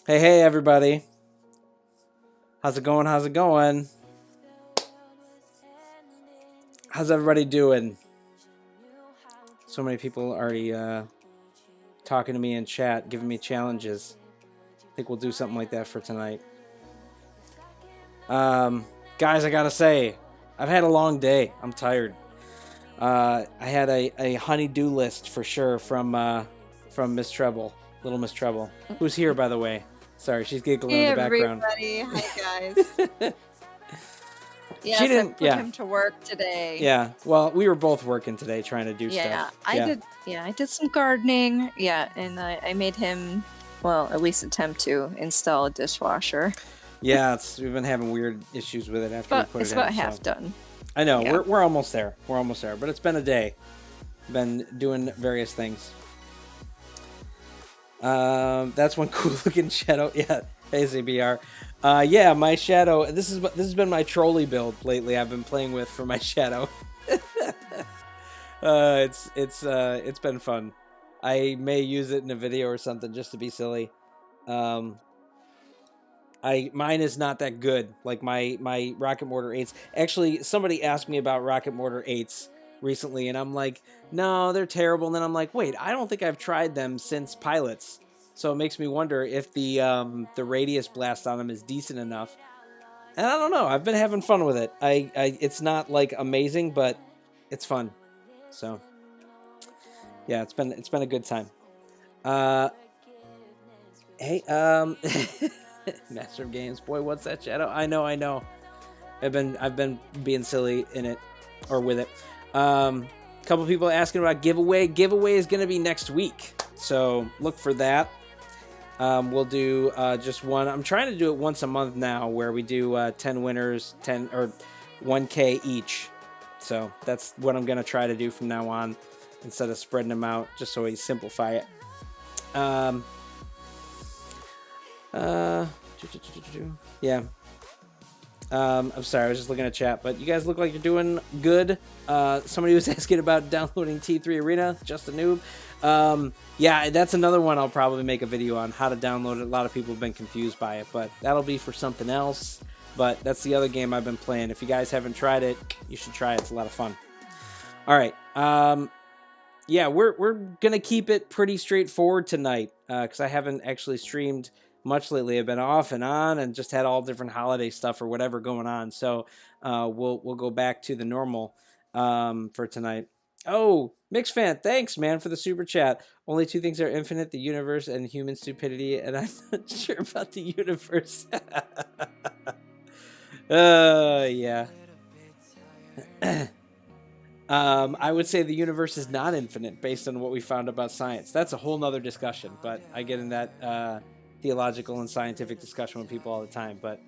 Hey, hey, everybody. How's it going? How's it going? How's everybody doing? So many people already talking to me in chat, giving me challenges. I think we'll do something like that for tonight. Guys, I gotta say, I've had a long day. I'm tired. I had a honey-do list for sure from LilMsTreble, who's here, by the way. Sorry, she's giggling Hey in the background. everybody, hi guys. Yes, She didn't. I put him to work today. Yeah. Well, we were both working today trying to do Yeah, stuff. I did some gardening. Yeah, and I made him, well, at least attempt to install a dishwasher. Yeah, we've been having weird issues with it after we put it in. It's about half done. I know, yeah. We're almost there. We're almost there, but it's been a day. Been doing various things. That's one cool looking shadow. Yeah, AZBR. Yeah, my shadow. This has been my trolley build lately. I've been playing with for my shadow. It's been fun. I may use it in a video or something just to be silly. Mine is not that good. Like my Rocket Mortar 8s. Actually, somebody asked me about Rocket Mortar 8s recently, and I'm like, no, they're terrible. And then I'm like, wait, I don't think I've tried them since Pilots. So it makes me wonder if the radius blast on them is decent enough. And I don't know. I've been having fun with it. It's not like amazing, but it's fun. So yeah, it's been a good time. Hey, Master of Games, boy, what's that shadow? I know. I've been being silly in it or with it. Couple people asking about giveaway. Giveaway is gonna be next week, so look for that. We'll do just one. I'm trying to do it once a month now, where we do 10 winners, 10 or 1K each. So that's what I'm gonna try to do from now on, instead of spreading them out, just so we simplify it. Yeah. I'm sorry, I was just looking at chat, but you guys look like you're doing good. Somebody was asking about downloading T3 Arena, just a noob. Yeah, that's another one I'll probably make a video on, how to download it. A lot of people have been confused by it, but that'll be for something else. But that's the other game I've been playing. If you guys haven't tried it, you should try it. It's a lot of fun. All right. Yeah, we're gonna keep it pretty straightforward tonight, because I haven't actually streamed much lately. I've been off and on and just had all different holiday stuff or whatever going on. So we'll go back to the normal for tonight. Oh, Mix fan, thanks man for the super chat. Only two things are infinite: the universe and human stupidity. And I'm not sure about the universe. Yeah. I would say the universe is not infinite based on what we found about science. That's a whole nother discussion, but I get in that theological and scientific discussion with people all the time. But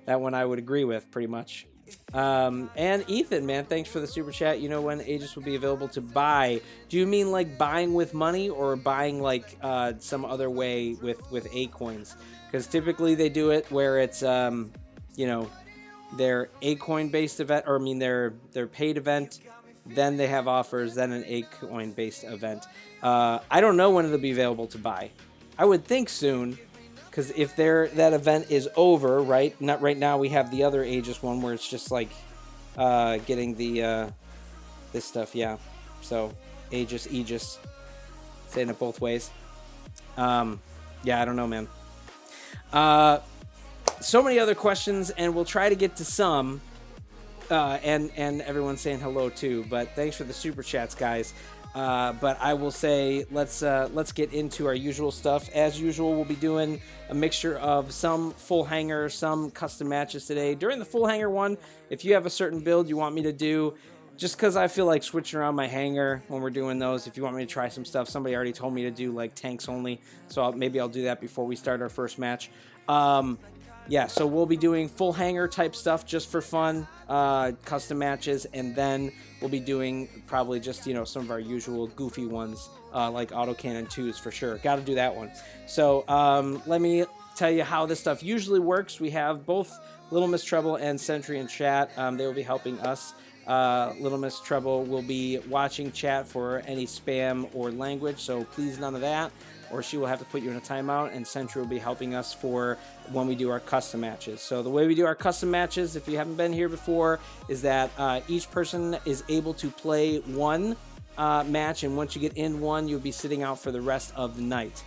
that one I would agree with pretty much. And Ethan, man, thanks for the super chat. You know when Aegis will be available to buy? Do you mean like buying with money or buying like some other way with A coins? Because typically they do it where it's you know, their A coin based event, or I mean their paid event. Then they have offers, then an A coin based event. I don't know when it'll be available to buy. I would think soon, because if that event is over, right? Not right now. We have the other Aegis one where it's just like getting the this stuff. Yeah. So Aegis, saying it both ways. Yeah, I don't know, man. So many other questions, and we'll try to get to some. And everyone's saying hello too. But thanks for the super chats, guys. But I will say let's get into our usual stuff. As usual, we'll be doing a mixture of some full hanger, some custom matches today. During the full hanger one, if you have a certain build you want me to do, just because I feel like switching around my hanger when we're doing those, if you want me to try some stuff, somebody already told me to do like tanks only, so maybe I'll do that before we start our first match. Yeah, so we'll be doing full hanger type stuff just for fun, custom matches, and then we'll be doing probably just, you know, some of our usual goofy ones, like autocannon 2s for sure. Got to do that one. So let me tell you how this stuff usually works. We have both LilMsTreble and Sentry in chat. They will be helping us LilMsTreble will be watching chat for any spam or language, so please none of that, or she will have to put you in a timeout, and Sentry will be helping us for when we do our custom matches. So the way we do our custom matches, if you haven't been here before, is that each person is able to play one match, and once you get in one, you'll be sitting out for the rest of the night.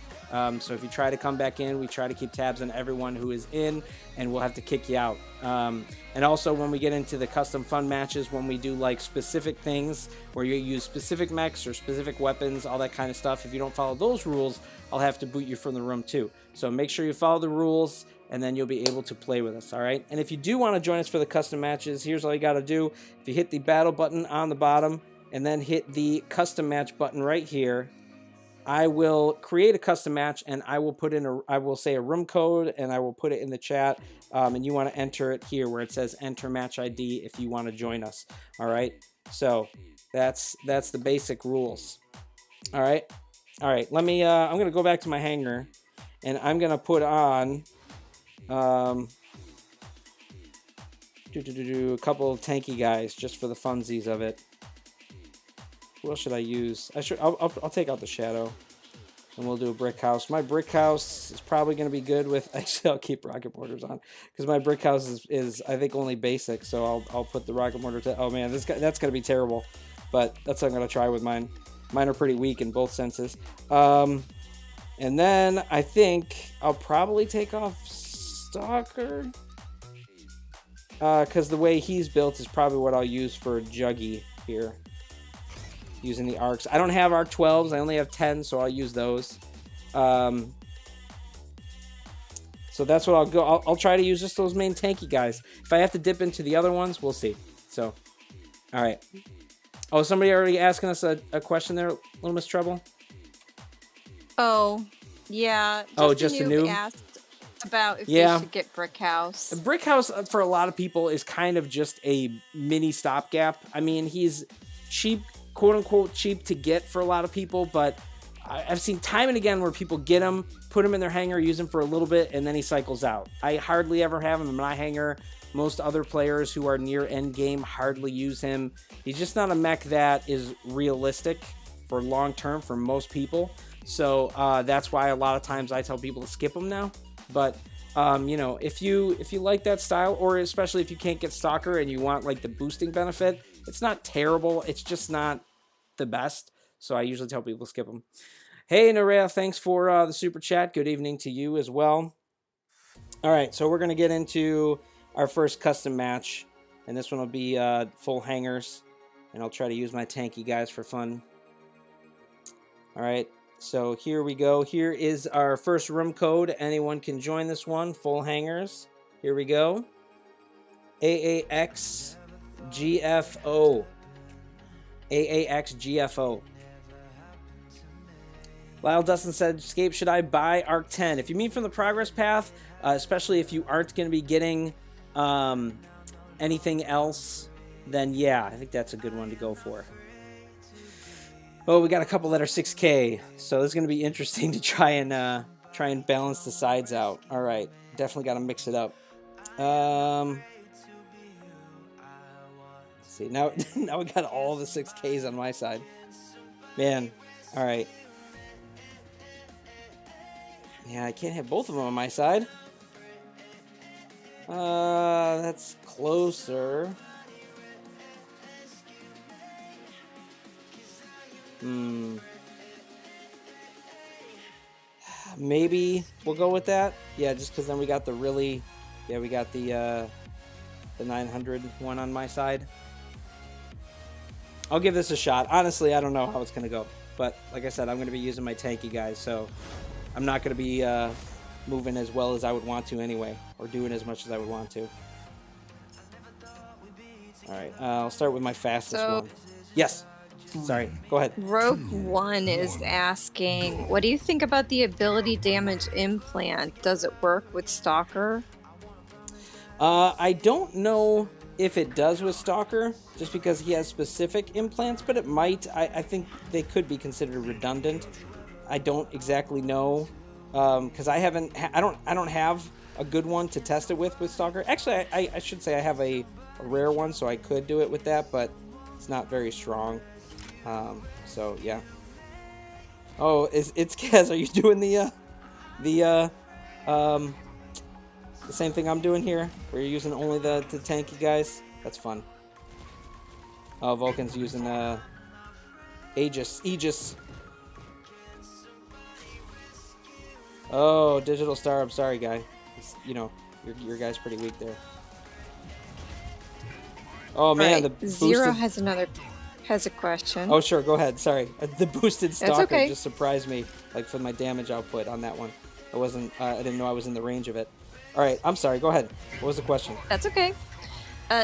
So if you try to come back in, we try to keep tabs on everyone who is in, and we'll have to kick you out. And also when we get into the custom fun matches, when we do like specific things where you use specific mechs or specific weapons, all that kind of stuff, if you don't follow those rules, I'll have to boot you from the room too. So make sure you follow the rules, and then you'll be able to play with us, all right? And if you do want to join us for the custom matches, here's all you got to do. If you hit the battle button on the bottom and then hit the custom match button right here, I will create a custom match, and I will put in I will say a room code, and I will put it in the chat. And you want to enter it here where it says enter match ID if you want to join us. All right. So that's the basic rules. All right. All right. Let me. I'm gonna go back to my hangar, and I'm gonna put on a couple of tanky guys just for the funsies of it. What should I use? I'll take out the shadow, and we'll do a brick house. My brick house is probably going to be good with. Actually, I'll keep rocket mortars on because my brick house is I think only basic. So I'll put the rocket mortar. Oh man, that's going to be terrible, but that's what I'm going to try with mine. Mine are pretty weak in both senses. And then I think I'll probably take off Stalker because the way he's built is probably what I'll use for Juggy here. Using the arcs. I don't have arc 12s. I only have 10, so I'll use those. So that's what I'll go. I'll try to use just those main tanky guys. If I have to dip into the other ones, we'll see. So, all right. Oh, somebody already asking us a question there, LilMsTreble? Oh, yeah. Just a noob asked about if they should get brick house. Brick house for a lot of people is kind of just a mini stopgap. I mean, he's cheap, quote-unquote cheap to get for a lot of people, but I've seen time and again where people get him, put him in their hangar, use him for a little bit, and then he cycles out. I hardly ever have him in my hangar. Most other players who are near end game hardly use him. He's just not a mech that is realistic for long term for most people. So that's why a lot of times I tell people to skip him now. But you know, if you like that style, or especially if you can't get Stalker and you want like the boosting benefit, it's not terrible. It's just not the best. So I usually tell people to skip them. Hey, Nerea, thanks for the super chat. Good evening to you as well. All right, so we're going to get into our first custom match. And this one will be full hangars. And I'll try to use my tanky guys for fun. All right, so here we go. Here is our first room code. Anyone can join this one. Full hangars. Here we go. AAXGFO. AAXGFO. Lyle Dustin said, Scape, should I buy Arc 10? If you mean from the progress path, especially if you aren't going to be getting anything else, then yeah, I think that's a good one to go for. Oh, we got a couple that are 6K, so this is going to be interesting to try and balance the sides out. All right, definitely got to mix it up. Let's see, now we got all the 6Ks on my side. Man, all right. Yeah, I can't have both of them on my side. That's closer. Maybe we'll go with that. Yeah, just because then we got the really... Yeah, we got the 900 one on my side. I'll give this a shot. Honestly, I don't know how it's going to go. But like I said, I'm going to be using my tanky guys, so I'm not going to be moving as well as I would want to anyway, or doing as much as I would want to. All right, I'll start with my fastest one. Yes. Sorry, go ahead. Rogue One is asking, what do you think about the ability damage implant? Does it work with Stalker? I don't know if it does with Stalker, just because he has specific implants, but it might. I think they could be considered redundant. I don't exactly know, because I don't have a good one to test it with Stalker. Actually, I should say I have a a rare one, so I could do it with that, but it's not very strong. So yeah. Oh, it's Kaz. Are you doing the same thing I'm doing here, where you're using only the tanky guys? That's fun. Oh, Vulcan's using Aegis. Oh, Digital Star. I'm sorry, guy. You know, your guy's pretty weak there. Oh man, right. the Zero boosted... has a question. Oh sure, go ahead. Sorry, the boosted Stalker okay. just surprised me, like for my damage output on that one. I didn't know I was in the range of it. All right, I'm sorry. Go ahead. What was the question? That's okay.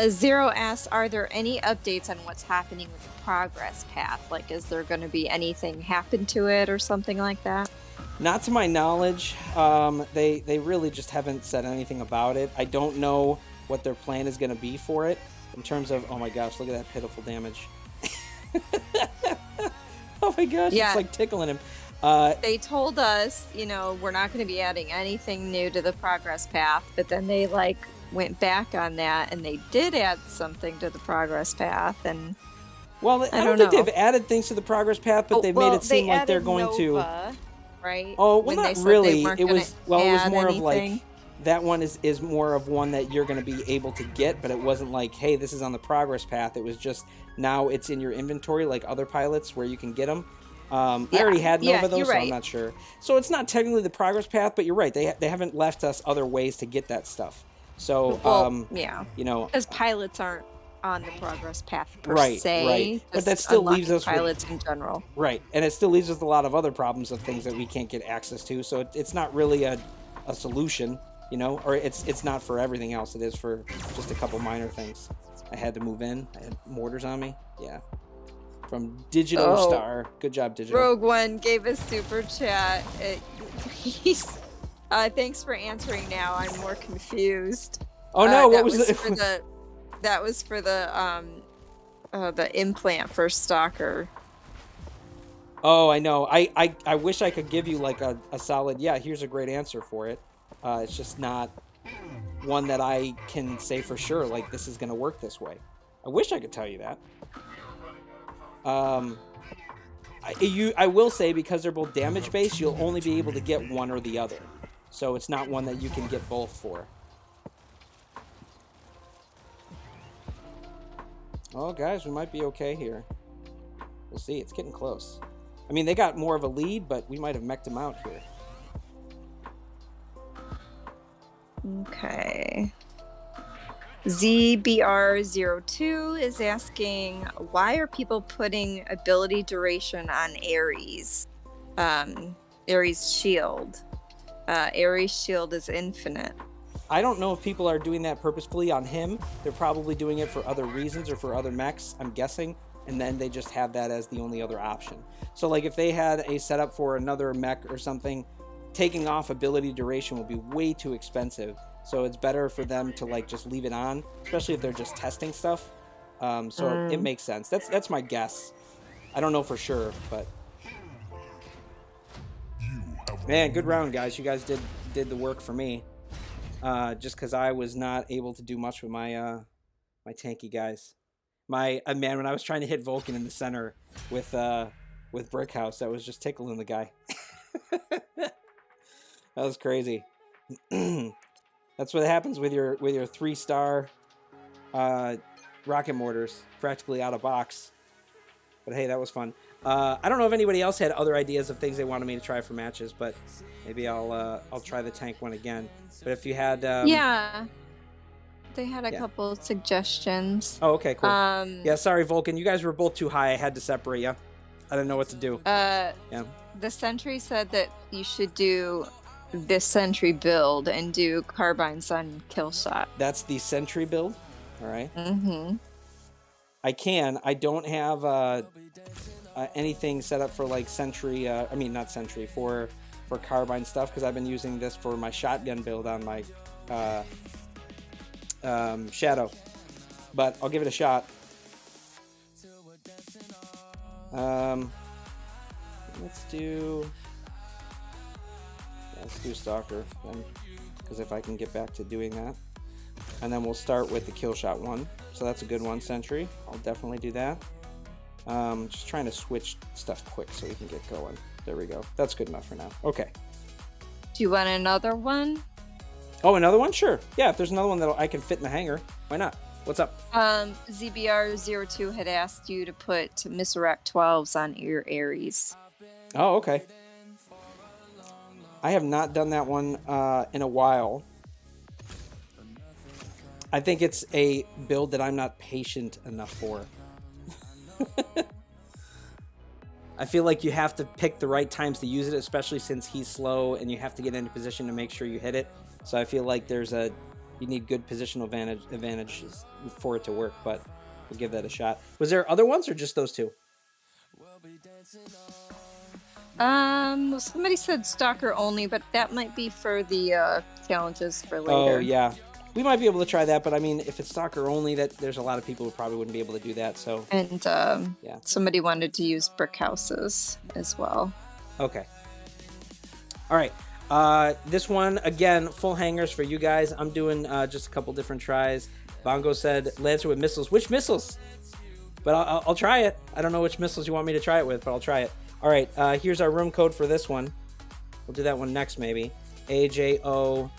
Zero asks, are there any updates on what's happening with the progress path? Like, is there going to be anything happen to it or something like that? Not to my knowledge. They really just haven't said anything about it. I don't know what their plan is going to be for it in terms of, oh my gosh, look at that pitiful damage. Oh my gosh, yeah. It's like tickling him. They told us, you know, we're not going to be adding anything new to the progress path, but then they like went back on that and they did add something to the progress path. And well, I don't think they've added things to the progress path, but they've made it seem like they're going Nova, to. Right? Oh, well, not really. It was more anything. of like that one is more of one that you're going to be able to get, but it wasn't like, hey, this is on the progress path. It was just now it's in your inventory like other pilots where you can get them. I already had Nova though, so I'm not sure. So it's not technically the progress path, but you're right. They haven't left us other ways to get that stuff. So you know, because pilots aren't on the progress path per se. Right. But that still leaves us pilots in general. Right, and it still leaves us with a lot of other problems of things that we can't get access to. So it's not really a solution, you know, or it's not for everything else. It is for just a couple minor things. I had to move in. I had mortars on me. Yeah. From Digital Star. Good job, Digital. Rogue One gave a super chat. Thanks for answering now. I'm more confused. Oh no, what was it? That was for the implant for Stalker. Oh, I know. I wish I could give you like a solid, yeah, here's a great answer for it. It's just not one that I can say for sure, like this is going to work this way. I wish I could tell you that. I will say because they're both damage based, you'll only be able to get one or the other. So it's not one that you can get both for. Oh, guys, we might be okay here. We'll see. It's getting close. I mean, they got more of a lead, but we might have mech'd them out here. Okay. ZBR02 is asking, why are people putting ability duration on Ares? Ares shield. Ares shield is infinite. I don't know if people are doing that purposefully on him. They're probably doing it for other reasons or for other mechs, I'm guessing. And then they just have that as the only other option. So like if they had a setup for another mech or something, taking off ability duration will be way too expensive. So it's better for them to like just leave it on, especially if they're just testing stuff. So it makes sense. That's my guess. I don't know for sure, but man, good round, guys. You guys did the work for me. Just because I was not able to do much with my my tanky guys. Man, when I was trying to hit Vulcan in the center with Brickhouse, that was just tickling the guy. That was crazy. That's what happens with your 3-star rocket mortars, practically out of box. But hey, that was fun. I don't know if anybody else had other ideas of things they wanted me to try for matches, but maybe I'll try the tank one again. But if you had yeah, they had a couple of suggestions. Oh, okay, cool. Yeah, sorry, Vulcan, you guys were both too high. I had to separate you. I didn't know what to do. Yeah. TheSentry said that you should do TheSentry build and do carbines on kill shot. That's the Sentry build. All right. Mm-hmm. I can. I don't have anything set up for like Sentry. I mean, not Sentry for carbine stuff because I've been using this for my shotgun build on my Shadow. But I'll give it a shot. Let's do Stalker then, because if I can get back to doing that, and then we'll start with the kill shot one. So that's a good one, Sentry. I'll definitely do that. Just trying to switch stuff quick so we can get going. There we go. That's good enough for now. Okay. Do you want another one? Oh, another one? Sure. Yeah, if there's another one that I can fit in the hangar, why not? What's up? ZBR02 had asked you to put Miserac 12s on your Ares. Oh, okay. I have not done that one in a while. I think it's a build that I'm not patient enough for. I feel like you have to pick the right times to use it, especially since he's slow and you have to get into position to make sure you hit it. So I feel like you need good positional advantages for it to work, but we'll give that a shot. Was there other ones or just those two? Somebody said Stalker only, but that might be for the challenges for later. Oh, yeah. We might be able to try that, but I mean, if it's Stalker only, there's a lot of people who probably wouldn't be able to do that, so... And, yeah. Somebody wanted to use brick houses as well. Okay. All right. This one, again, full hangars for you guys. I'm doing just a couple different tries. Bongo said, Lancer with missiles. Which missiles? But I'll try it. I don't know which missiles you want me to try it with, but I'll try it. All right, here's our room code for this one. We'll do that one next, maybe. AJOVAV.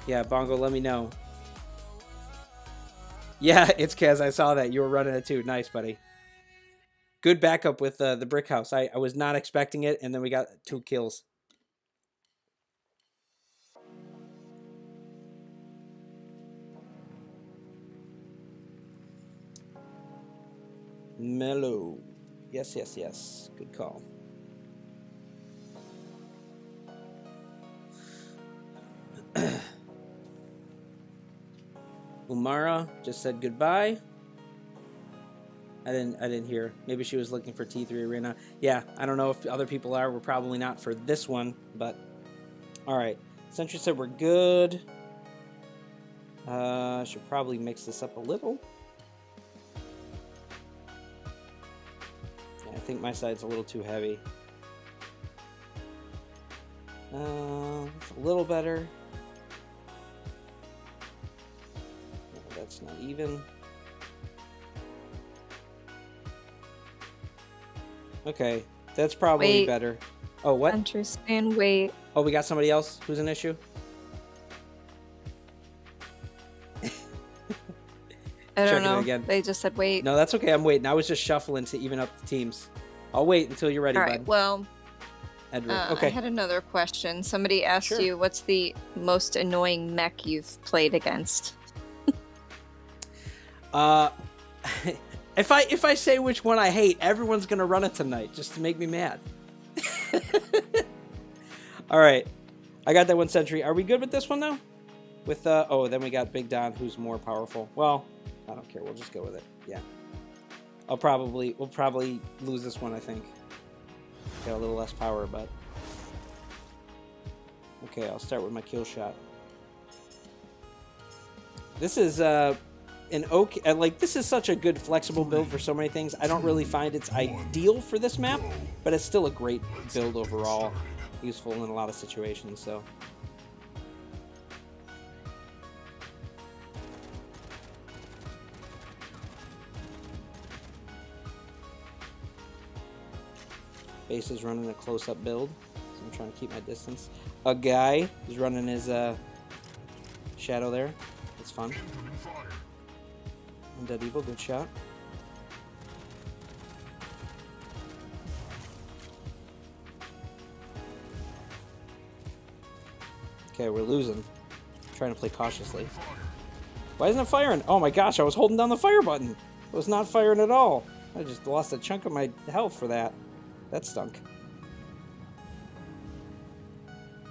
Yeah, Bongo, let me know. Yeah, it's Kaz. I saw that. You were running it too. Nice, buddy. Good backup with the brick house. I was not expecting it, and then we got 2 kills. Mellow. Yes, yes, yes. Good call. Umara just said goodbye. I didn't hear. Maybe she was looking for T3 Arena. Yeah, I don't know if other people are. We're probably not for this one, but all right. Sentry said we're good. Should probably mix this up a little. Yeah, I think my side's a little too heavy. It's a little better. No, that's not even. Okay, that's probably better. Oh, what? Understand, wait. Oh, we got somebody else who's an issue? I don't know. Again. They just said wait. No, that's okay. I'm waiting. I was just shuffling to even up the teams. I'll wait until you're ready, All right, bud. Well, okay. I had another question. Somebody asked you, what's the most annoying mech you've played against? If I say which one I hate, everyone's gonna run it tonight just to make me mad. All right, I got that one Sentry. Are we good with this one now? With then we got Big Don, who's more powerful. Well, I don't care. We'll just go with it. Yeah. We'll probably lose this one. I think. Got a little less power, but okay. I'll start with my kill shot. This is this is such a good flexible build for so many things. I don't really find it's ideal for this map, but it's still a great build overall. Useful in a lot of situations, so. Base is running a close-up build, so I'm trying to keep my distance. A guy is running his shadow there. It's fun. Undead Evil, good shot. Okay, we're losing. I'm trying to play cautiously. Why isn't it firing? Oh my gosh, I was holding down the fire button. It was not firing at all. I just lost a chunk of my health for that. That stunk.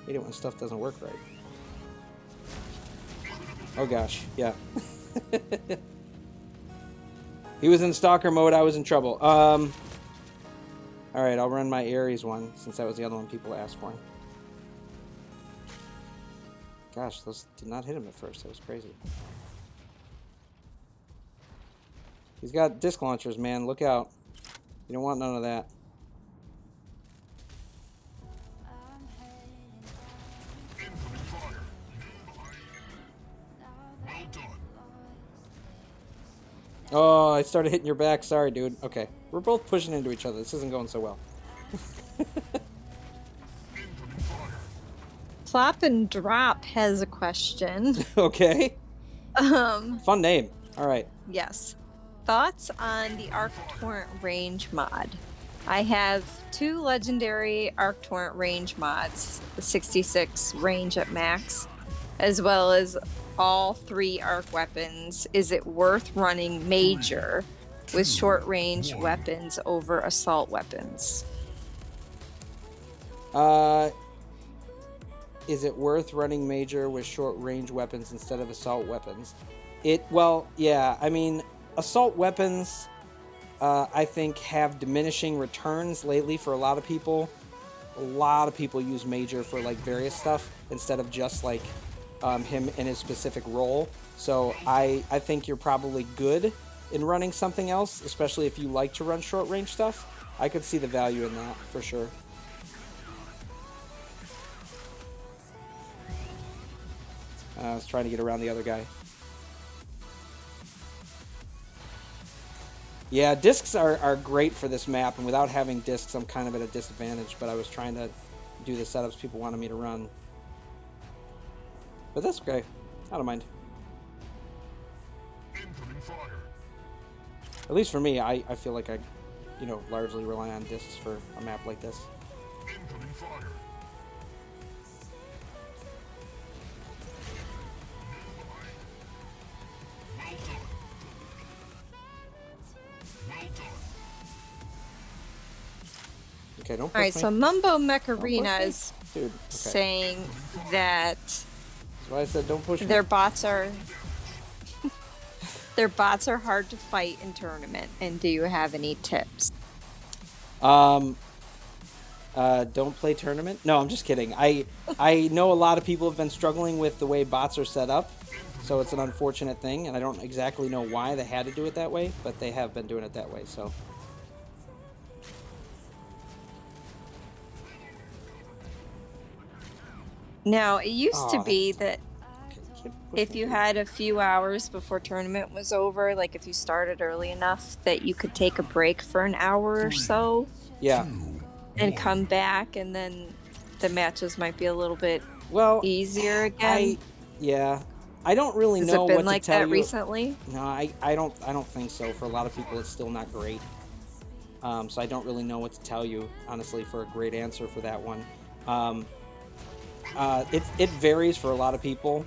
Hate it when stuff doesn't work right. Oh gosh, yeah. He was in stalker mode, I was in trouble. Alright, I'll run my Ares one, since that was the other one people asked for. Gosh, those did not hit him at first, that was crazy. He's got disc launchers, man, look out. You don't want none of that. Oh, I started hitting your back. Sorry, dude. Okay. We're both pushing into each other. This isn't going so well. Plop and Drop has a question. Okay. Fun name. All right. Yes. Thoughts on the Arc Torrent range mod? I have 2 legendary Arc Torrent range mods, the 66 range at max, as well as all 3 arc weapons. Is it worth running Major with short range weapons over assault weapons? Is it worth running Major with short range weapons instead of assault weapons? Well, yeah. I mean, assault weapons, I think, have diminishing returns lately for a lot of people. A lot of people use Major for like various stuff instead of just like him in his specific role. So I think you're probably good in running something else, especially if you like to run short range stuff. I could see the value in that for sure. I was trying to get around the other guy. Yeah, discs are great for this map, and without having discs, I'm kind of at a disadvantage, but I was trying to do the setups people wanted me to run. But that's okay. I don't mind. At least for me, I feel like I, largely rely on discs for a map like this. Okay, don't push All right, me. so Mumbo Mech Don't push Arena me. is Dude, okay. saying that That's why I said don't push me. their bots are hard to fight in tournament. And do you have any tips? Don't play tournament? No, I'm just kidding. I know a lot of people have been struggling with the way bots are set up, so it's an unfortunate thing, and I don't exactly know why they had to do it that way, but they have been doing it that way, so. Now, it used to Aw, be that Push if me, you dude. had a few hours before tournament was over, like if you started early enough, that you could take a break for an hour or so Yeah. and come back, and then the matches might be a little bit Well, easier again. I don't really Has know it been what like to tell that you. recently? No, I don't think so. For a lot of people, it's still not great. So I don't really know what to tell you, honestly, for a great answer for that one. It varies for a lot of people.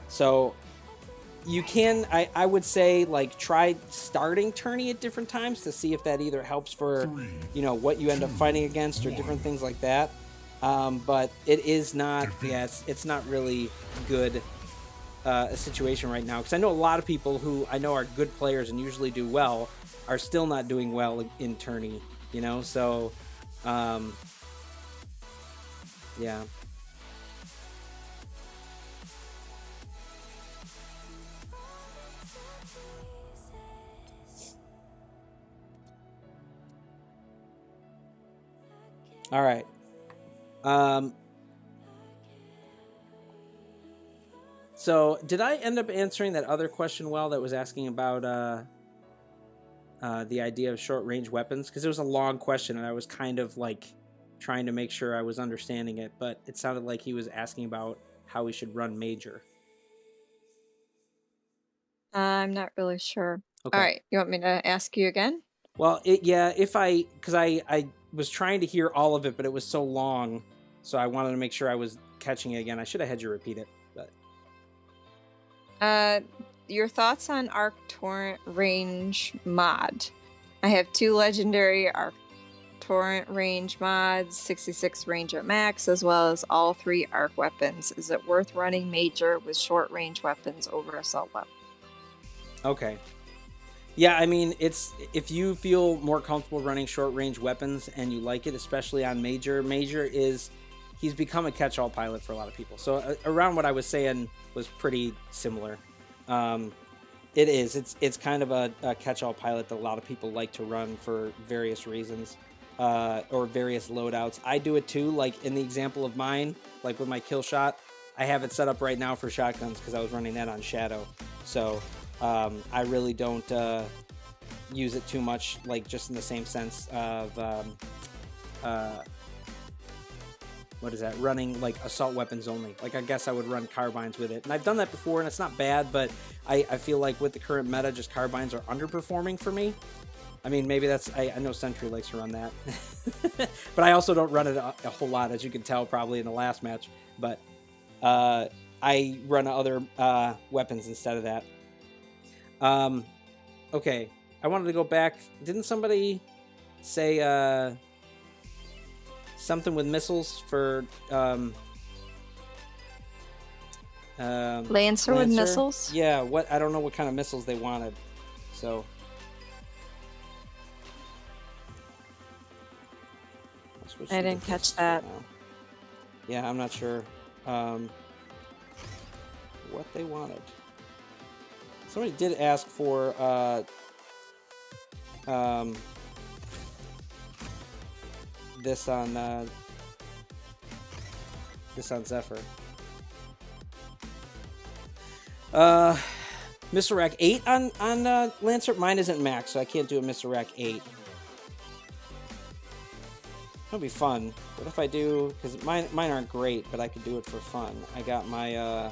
So you can, I would say, like, try starting tourney at different times to see if that either helps for, what you end up fighting against or different things like that. But it is not, it's not really good a situation right now, because I know a lot of people who I know are good players and usually do well are still not doing well in tourney, so yeah. All right. So did I end up answering that other question well that was asking about the idea of short range weapons? Because it was a long question and I was kind of like trying to make sure I was understanding it, but it sounded like he was asking about how we should run Major. I'm not really sure. Okay. All right, you want me to ask you again? Well, because I was trying to hear all of it, but it was so long, so I wanted to make sure I was catching it again. I should have had you repeat it, but Your thoughts on Arc Torrent range mod? I have 2 legendary Arc Torrent range mods, 66 range at max, as well as all 3 arc weapons. Is it worth running Major with short range weapons over assault weapons? okay. Yeah, I mean, if you feel more comfortable running short range weapons and you like it, especially on Major, he's become a catch-all pilot for a lot of people. So around what I was saying was pretty similar. It's kind of a catch-all pilot that a lot of people like to run for various reasons, or various loadouts. I do it too, like in the example of mine, like with my kill shot, I have it set up right now for shotguns because I was running that on Shadow. So I really don't use it too much, like just in the same sense of what is that, running like assault weapons only. Like I guess I would run carbines with it, and I've done that before and it's not bad, but I feel like with the current meta, just carbines are underperforming for me. I mean, maybe that's, I know Sentry likes to run that, but I also don't run it a whole lot, as you can tell probably in the last match, but I run other weapons instead of that. Okay, I wanted to go back. Didn't somebody say something with missiles for Lancer with missiles? Yeah, what, I don't know what kind of missiles they wanted. So I didn't catch that. Yeah, I'm not sure what they wanted. Somebody did ask for this on Zephyr. Mr. Rack 8 on Lancer. Mine isn't max, so I can't do a Mr. Rack 8. It'll be fun. What if I do? Because mine aren't great, but I could do it for fun. I got my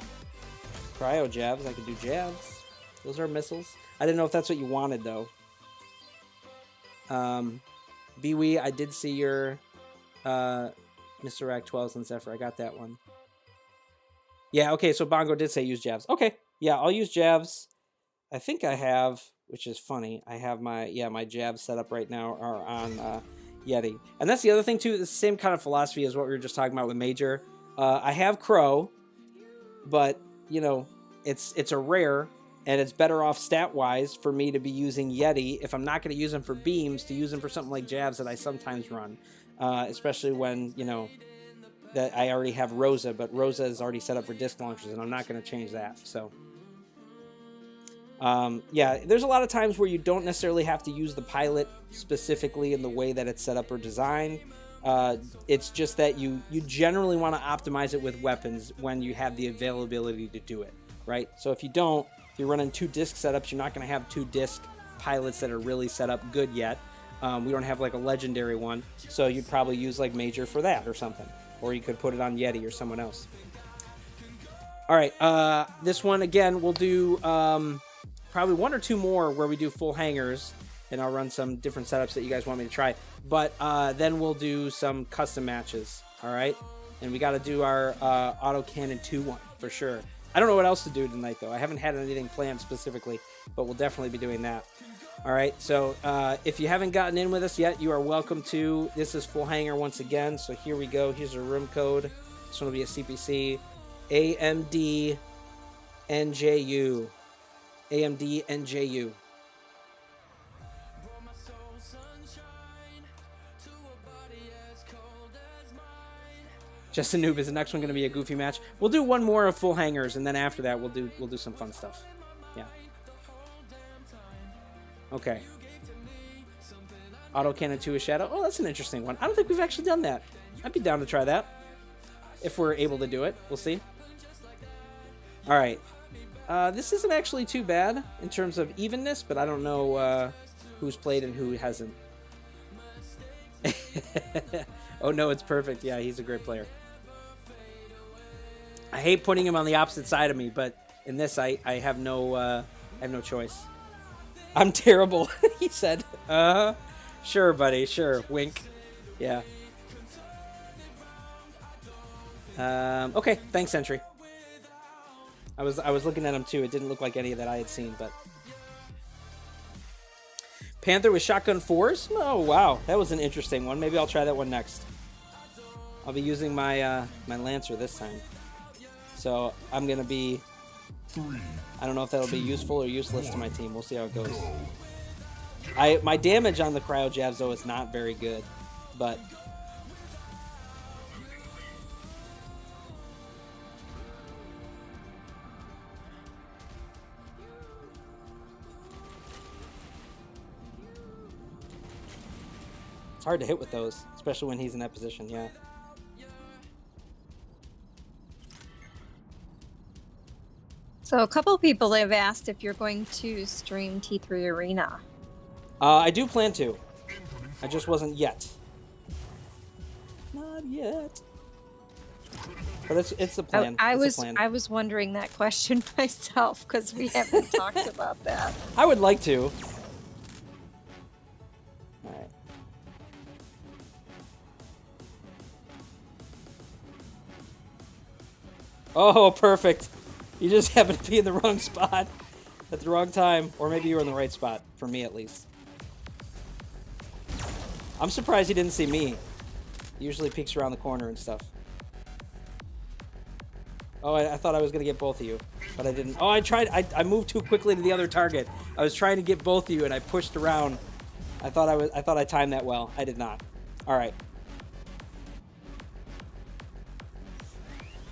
cryo jabs. I could do jabs. Those are missiles. I didn't know if that's what you wanted though. Bwee, I did see your Mr. Rack 12s on Zephyr. I got that one. Yeah, okay, so Bongo did say use jabs. Okay, yeah, I'll use jabs. I think I have, which is funny, I have my jabs set up right now are on Yeti. And that's the other thing too, it's the same kind of philosophy as what we were just talking about with Major. I have Crow, but, you know, it's a rare, and it's better off stat-wise for me to be using Yeti, if I'm not going to use them for beams, to use them for something like jabs that I sometimes run. Especially when, you know, that I already have Rosa, but Rosa is already set up for disc launchers, and I'm not going to change that. So, yeah, there's a lot of times where you don't necessarily have to use the pilot specifically in the way that it's set up or designed. It's just that you generally want to optimize it with weapons when you have the availability to do it, right? So if you don't, if you're running 2 disc setups, you're not going to have 2 disc pilots that are really set up good yet. We don't have like a legendary one, so you'd probably use like Major for that or something. Or you could put it on Yeti or someone else. All right, this one again, we'll do probably 1 or 2 more where we do full hangars, and I'll run some different setups that you guys want me to try. But then we'll do some custom matches, all right? And we got to do our autocannon 2 one for sure. I don't know what else to do tonight, though. I haven't had anything planned specifically, but we'll definitely be doing that. All right, so if you haven't gotten in with us yet, you are welcome to. This is Full Hangar once again, so here we go. Here's a room code. This one will be a CPC. AMD NJU. AMD NJU. Just a noob. Is the next one going to be a goofy match? We'll do one more of full hangars, and then after that, we'll do some fun stuff. Yeah. Okay. Autocannon 2 a Shadow. Oh, that's an interesting one. I don't think we've actually done that. I'd be down to try that. If we're able to do it. We'll see. All right. This isn't actually too bad in terms of evenness, but I don't know who's played and who hasn't. Oh, no, it's perfect. Yeah, he's a great player. I hate putting him on the opposite side of me, but in this, I have no choice. I'm terrible, he said. Sure, buddy. Sure. Wink. Yeah. Okay. Thanks, Sentry. I was looking at him too. It didn't look like any that I had seen, but Panther with shotgun 4s. Oh wow, that was an interesting one. Maybe I'll try that one next. I'll be using my my Lancer this time, so I'm gonna be. I don't know if that'll be useful or useless to my team. We'll see how it goes. My damage on the cryo jabs though is not very good, but. It's hard to hit with those, especially when he's in that position, yeah. So a couple people have asked if you're going to stream T3 Arena. I do plan to. I just wasn't yet. Not yet. But it's the plan. I It's the plan. was wondering that question myself because we haven't talked about that. I would like to. All right. Oh, perfect. You just happened to be in the wrong spot at the wrong time. Or maybe you were in the right spot, for me at least. I'm surprised he didn't see me. He usually peeks around the corner and stuff. Oh, I thought I was going to get both of you, but I didn't. Oh, I tried. I moved too quickly to the other target. I was trying to get both of you, and I pushed around. I thought I timed that well. I did not. All right.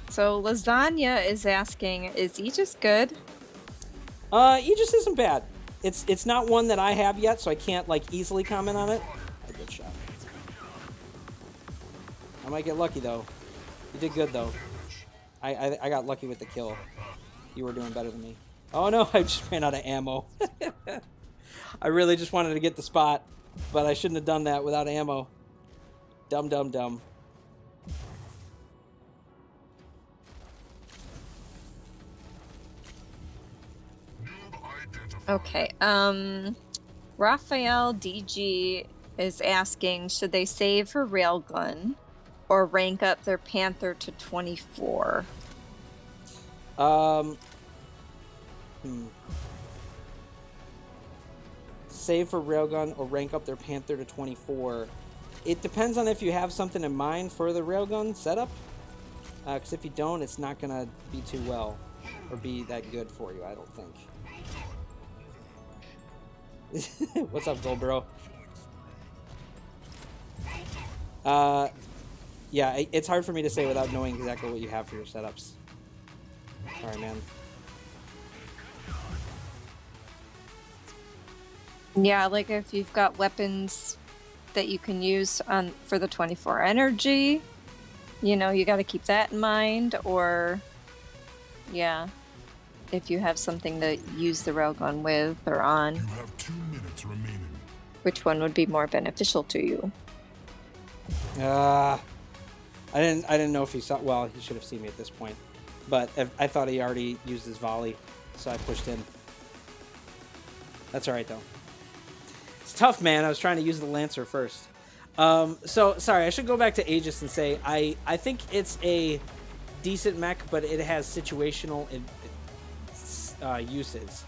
So Lasagna is asking, is Aegis good? Aegis isn't bad. It's not one that I have yet, so I can't like easily comment on it. A good shot. I might get lucky though. You did good though. I got lucky with the kill. You were doing better than me. Oh no, I just ran out of ammo. I really just wanted to get the spot, but I shouldn't have done that without ammo. Dumb, dumb, dumb. Okay. Raphael DG is asking, should they save for Railgun or rank up their Panther to 24? Save for Railgun or rank up their Panther to 24. It depends on if you have something in mind for the Railgun setup. Because if you don't, it's not going to be too well. Or be that good for you, I don't think. What's up, Gold Bro? Yeah, it's hard for me to say without knowing exactly what you have for your setups. Alright, man. Yeah, like if you've got weapons that you can use for the 24 energy, you know, you got to keep that in mind. Or, yeah, if you have something to use the railgun with or on. You have 2 minutes remaining. Which one would be more beneficial to you? I didn't know if he saw. Well, he should have seen me at this point, but I thought he already used his volley, so I pushed in. That's all right though. It's tough, man. I was trying to use the Lancer first. So sorry. I should go back to Aegis and say I think it's a decent mech, but it has situational uses.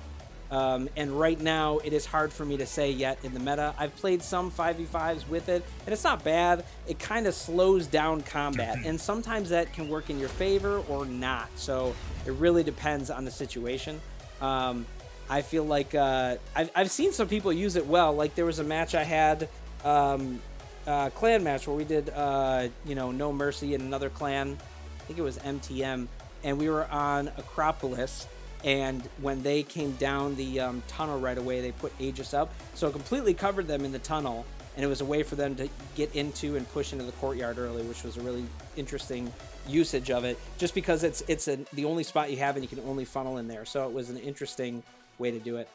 And right now, it is hard for me to say yet in the meta. I've played some 5v5s with it, and it's not bad. It kind of slows down combat, and sometimes that can work in your favor or not. So it really depends on the situation. I feel like I've seen some people use it well. Like there was a match I had, clan match where we did, No Mercy and another clan. I think it was MTM, and we were on Acropolis. And when they came down the tunnel right away, they put Aegis up. So it completely covered them in the tunnel. And it was a way for them to get into and push into the courtyard early, which was a really interesting usage of it. Just because it's the only spot you have and you can only funnel in there. So it was an interesting way to do it.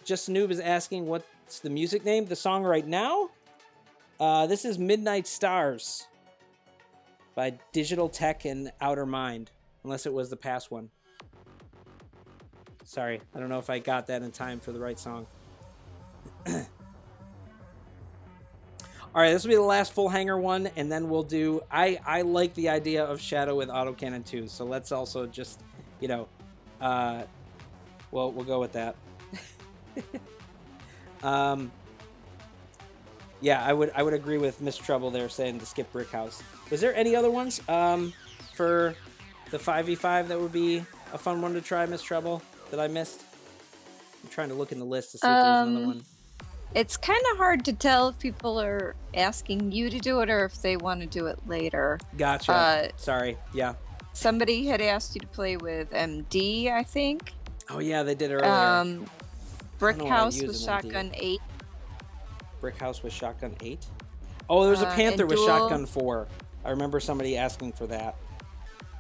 Just Noob is asking, what's the music name? The song right now? This is Midnight Stars by Digital Tech and Outer Mind. Unless it was the past one. Sorry, I don't know if I got that in time for the right song. Alright, this will be the last full hangar one, and then we'll do... I like the idea of Shadow with autocannon too, so let's also just, we'll go with that. Yeah, I would agree with LilMsTreble there saying to skip Brick House. Was there any other ones for the 5v5 that would be a fun one to try, LilMsTreble, that I missed? I'm trying to look in the list to see if there's another one. It's kind of hard to tell if people are asking you to do it or if they want to do it later. Gotcha. Sorry. Yeah. Somebody had asked you to play with MD, I think. Oh, yeah, they did earlier. Brick House with Shotgun 8. Brick House with Shotgun 8? Oh, there's a Panther with Shotgun 4. I remember somebody asking for that.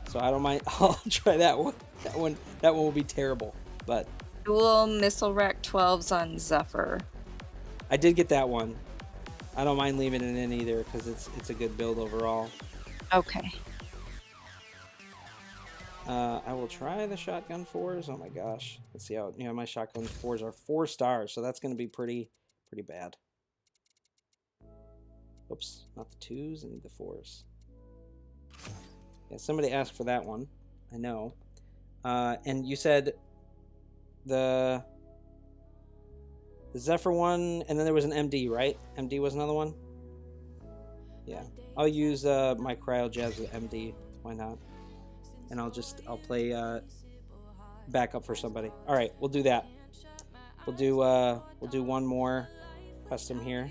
So I don't mind. I'll try that one. That one will be terrible. But Dual missile rack 12s on Zephyr. I did get that one. I don't mind leaving it in either because it's a good build overall. Okay. I will try the shotgun 4s. Oh my gosh. Let's see how, my shotgun 4s are 4 stars, so that's going to be pretty bad. Oops, not the 2s, I need the 4s. Yeah, somebody asked for that one. I know. And you said the Zephyr one, and then there was an MD, right? MD was another one? Yeah. I'll use my cryo jabs with MD. Why not? And I'll play backup for somebody. All right, we'll do that. We'll do one more custom here.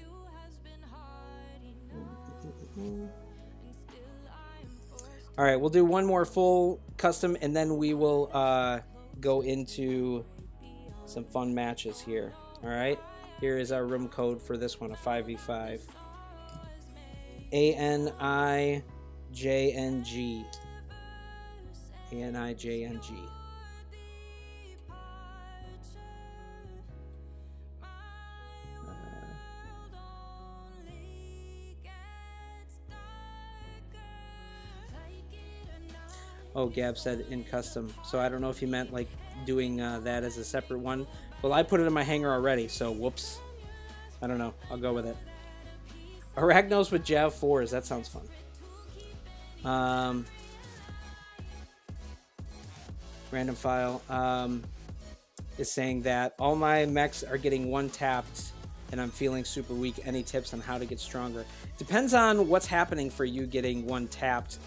All right, we'll do one more full custom, and then we will go into some fun matches here. All right, here is our room code for this one, a 5v5. ANIJNG. ANIJNG. Oh, Gab said in custom. So I don't know if you meant like doing that as a separate one. Well, I put it in my hangar already, so whoops. I don't know. I'll go with it. Arachnos with Jav 4s. That sounds fun. Random file is saying that all my mechs are getting one tapped and I'm feeling super weak. Any tips on how to get stronger? Depends on what's happening for you getting one tapped,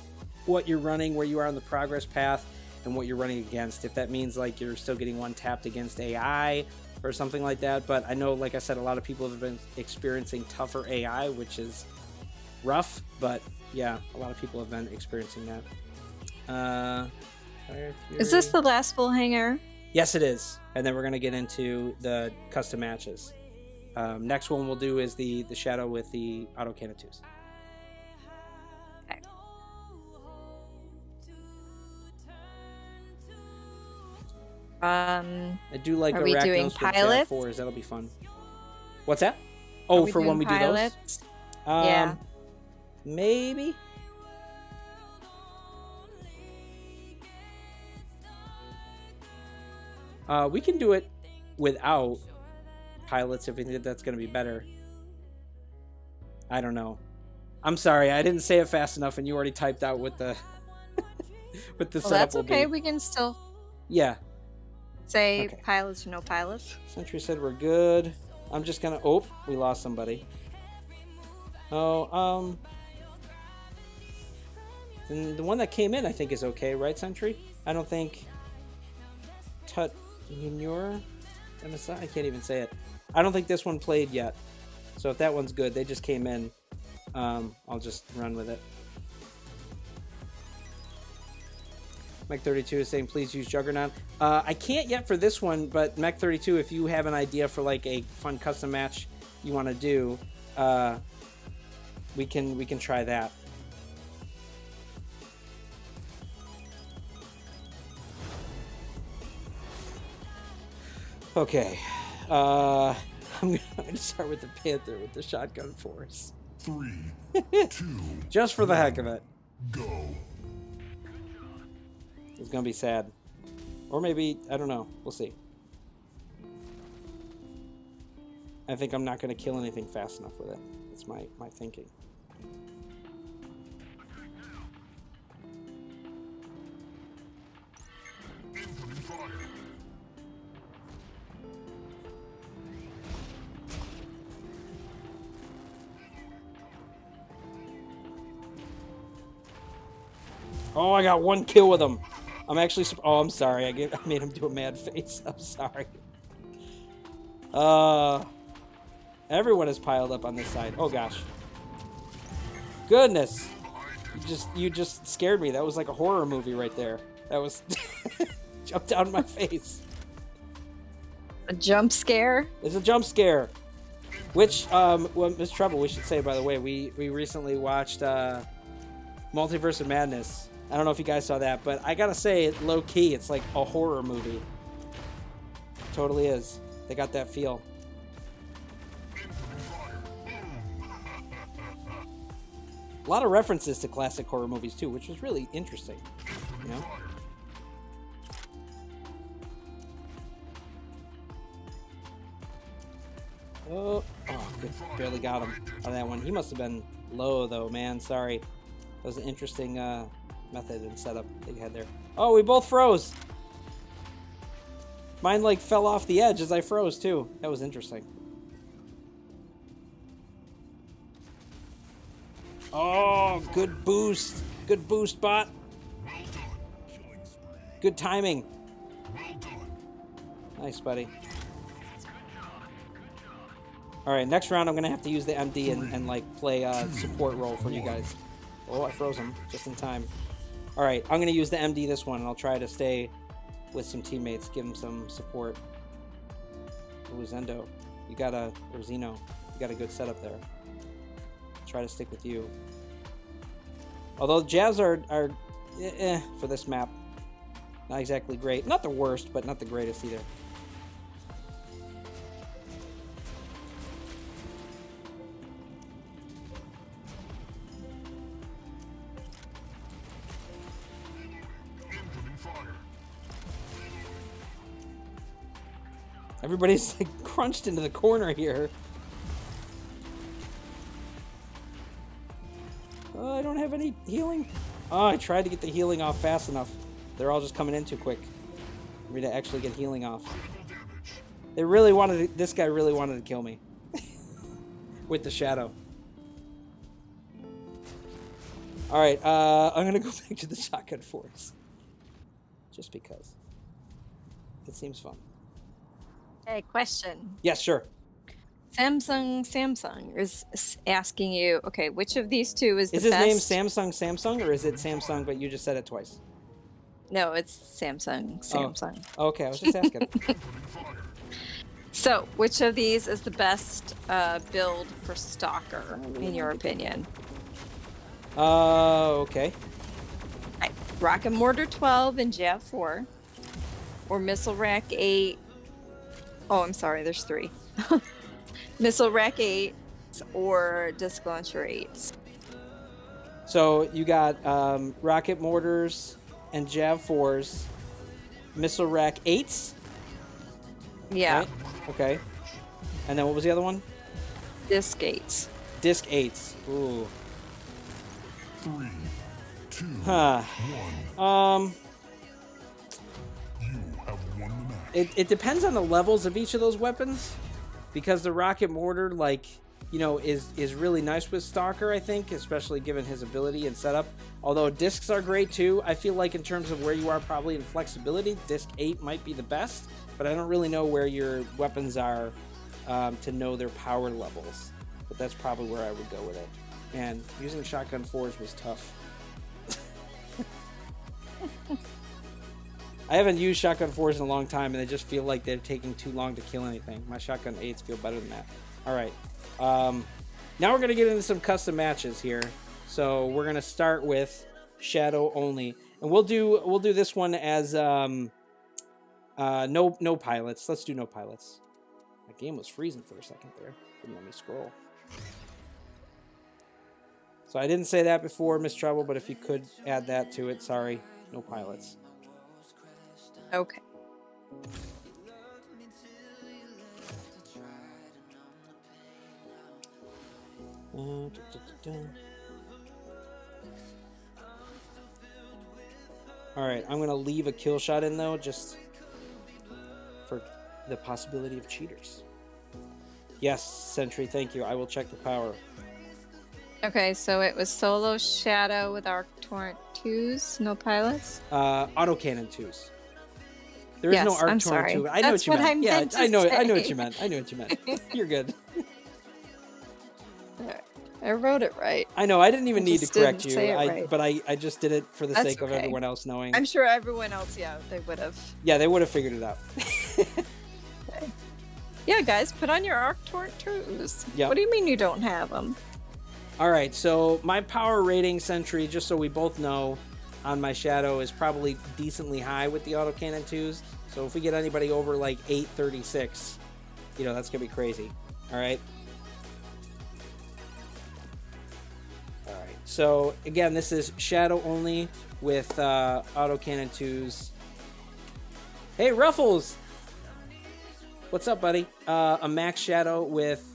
what you're running, where you are on the progress path, and what you're running against. If that means like you're still getting one tapped against AI or something like that. But I know, like I said, a lot of people have been experiencing tougher AI, which is rough. But yeah, a lot of people have been experiencing that. Is this the last full hangar? Yes, it is. And then we're going to get into the custom matches. Next one we'll do is the Shadow with the auto cannon 2s. Okay. I do like are we doing Arachnos with pilots? Jav 4s. That'll be fun. What's that? Oh, for when we pilots? do those? Yeah. Maybe. We can do it without pilots if we think that's going to be better. I don't know. I'm sorry, I didn't say it fast enough, and you already typed out what the what the Well, setup that's will okay. be. We can still Yeah. say Okay. pilots or no pilots. Sentry said we're good. I'm just gonna. Oh, we lost somebody. Oh, and the one that came in, I think, is okay, right, Sentry? I don't think. Tunur, MSI. I can't even say it. I don't think this one played yet. So if that one's good, they just came in. I'll just run with it. Mech 32 is saying, please use Juggernaut. I can't yet for this one, but Mech 32, if you have an idea for like a fun custom match you want to do, we can try that. Okay. I'm gonna start with the Panther with the shotgun force. 3, 2, Just for the heck of it. go. It's gonna be sad. Or maybe, I don't know. We'll see. I think I'm not gonna kill anything fast enough with it. That's my thinking. Incoming fire. Oh, I got one kill with him. I'm actually. Oh, I'm sorry. I made him do a mad face. I'm sorry. Everyone is piled up on this side. Oh gosh. Goodness. You just scared me. That was like a horror movie right there. That was jumped out of my face. A jump scare? It's a jump scare. Which, well, LilMsTreble, we should say, by the way, we recently watched Multiverse of Madness. I don't know if you guys saw that, but I gotta say, low key, it's like a horror movie. totally is. They got that feel. A lot of references to classic horror movies too, which was really interesting, you know? Oh, good. Barely got him on that one. He must have been low though, man. Sorry. That was an interesting method and setup that you had there. Oh, we both froze. Mine like fell off the edge as I froze too. That was interesting. Oh, good boost. Good boost, bot. Good timing. Nice, buddy. All right, next round I'm going to have to use the MD and like play a support role for you guys. Oh, I froze him just in time. All right, I'm going to use the MD this one, and I'll try to stay with some teammates, give them some support. Ooh, Zendo. You got a... Or Zeno. You got a good setup there. Try to stick with you. Although Jazz are for this map. Not exactly great. Not the worst, but not the greatest either. Everybody's like crunched into the corner here. Oh, I don't have any healing. Oh, I tried to get the healing off fast enough. They're all just coming in too quick for me to actually get healing off. They really wanted to, this guy really wanted to kill me with the shadow. All right, I'm gonna go back to the shotgun force just because it seems fun. Hey, question. Yes, sure. Samsung is asking you, okay, which of these two is the Is his best? name Samsung, or is it Samsung, but you just said it twice? No, it's Samsung. Oh, okay, I was just asking. So, which of these is the best build for Stalker, in your opinion? Okay. Right. Rocket Mortar 12 and Jav 4. Or Missile Rack 8. Oh, I'm sorry, there's 3. Missile Rack 8 or Disc Launcher 8. So you got rocket mortars and Jav 4s, missile rack 8s? Yeah. Right? Okay. And then what was the other one? Disc 8. Disc 8s. Ooh. 3, 2, Huh. 1. You have won the match. It depends on the levels of each of those weapons, because the rocket mortar, like, you know, is really nice with Stalker, I think, especially given his ability and setup. Although discs are great too. I feel like in terms of where you are probably in flexibility, disc 8 might be the best, but I don't really know where your weapons are to know their power levels. But that's probably where I would go with it. And using shotgun 4s was tough. I haven't used shotgun 4s in a long time, and they just feel like they're taking too long to kill anything. My shotgun 8s feel better than that. All right. Now we're going to get into some custom matches here. So we're going to start with Shadow only. And we'll do this one as no pilots. Let's do no pilots. My game was freezing for a second there. Didn't let me scroll. So I didn't say that before, LilMsTreble, but if you could add that to it, sorry. No pilots. Okay. Alright, I'm going to leave a kill shot in, though, just for the possibility of cheaters. Yes, Sentry, thank you. I will check the power. Okay, so it was Solo Shadow with Arc Torrent 2s, no pilots? Autocannon 2s. There is Yes, no Arc I'm Torrent sorry. 2. I know That's what you what meant. I Yeah, meant to I know what say. you meant. I know what you meant. You're good. I wrote it right. I know, I didn't even I need to just correct didn't you. say it right. But I just did it for the That's sake of okay. everyone else knowing. I'm sure everyone else, yeah, they would have. Yeah, they would have figured it out. Yeah, guys, put on your Arc Torrent 2s. Yep. What do you mean you don't have them? All right, so my power rating, Sentry, just so we both know, on my Shadow is probably decently high with the autocannon 2s. So if we get anybody over like 836, you know, that's going to be crazy. All right. All right. So again, this is Shadow only with autocannon 2s. Hey, Ruffles! What's up, buddy? A max Shadow with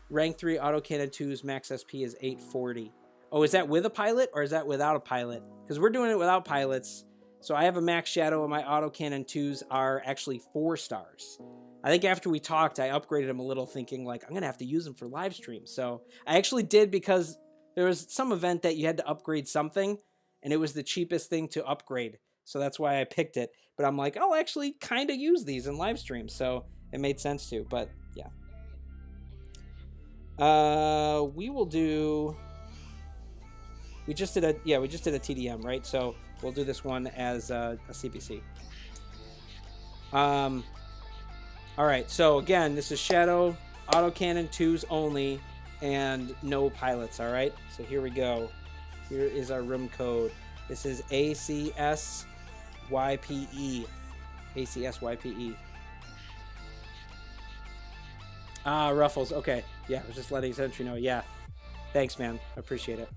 rank 3 autocannon 2s, max SP is 840. Oh, is that with a pilot or is that without a pilot? Because we're doing it without pilots. So I have a max Shadow and my autocannon 2s are actually 4 stars. I think after we talked, I upgraded them a little thinking like, I'm going to have to use them for live stream. So I actually did because there was some event that you had to upgrade something and it was the cheapest thing to upgrade. So that's why I picked it. But I'm like, I'll actually kind of use these in live stream. So it made sense to, but yeah. We will do... We just did a TDM, right? So we'll do this one as a CPC. All right. So again, this is Shadow, autocannon 2s only, and no pilots. All right. So here we go. Here is our room code. This is ACSYPE. ACSYPE. Ah, Ruffles. Okay. Yeah, I was just letting TheSentry know. Yeah. Thanks, man. I appreciate it.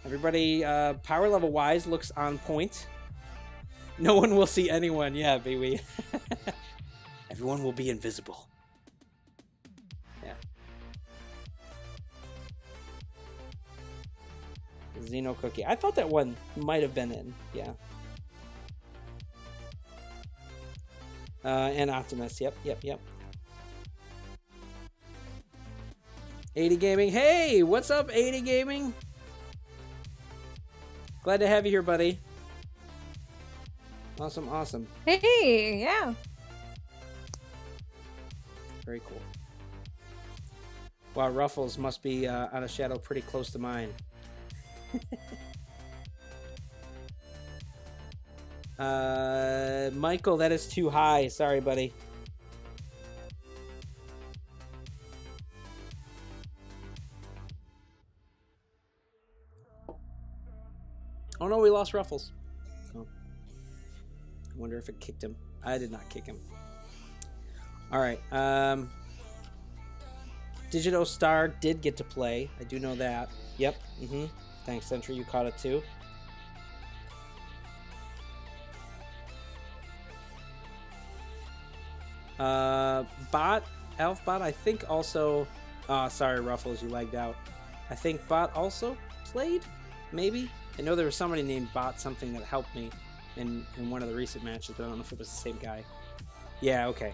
Everybody, power level wise, looks on point. No one will see anyone. Yeah, baby. Everyone will be invisible. Yeah. Xeno Cookie. I thought that one might have been in. Yeah. And Optimus. Yep. 80 Gaming. Hey, what's up, 80 Gaming? Glad to have you here, buddy. Awesome. Hey, yeah. Very cool. Wow, Ruffles must be on a Shadow pretty close to mine. Michael, that is too high. Sorry, buddy. Oh no, we lost Ruffles. Oh. I wonder if it kicked him. I did not kick him. Alright. Digito Star did get to play. I do know that. Yep. Thanks, Sentry. You caught it too. Elfbot, I think also... sorry, Ruffles, you lagged out. I think Bot also played? Maybe? I know there was somebody named Bot something that helped me in one of the recent matches, but I don't know if it was the same guy. Yeah, okay.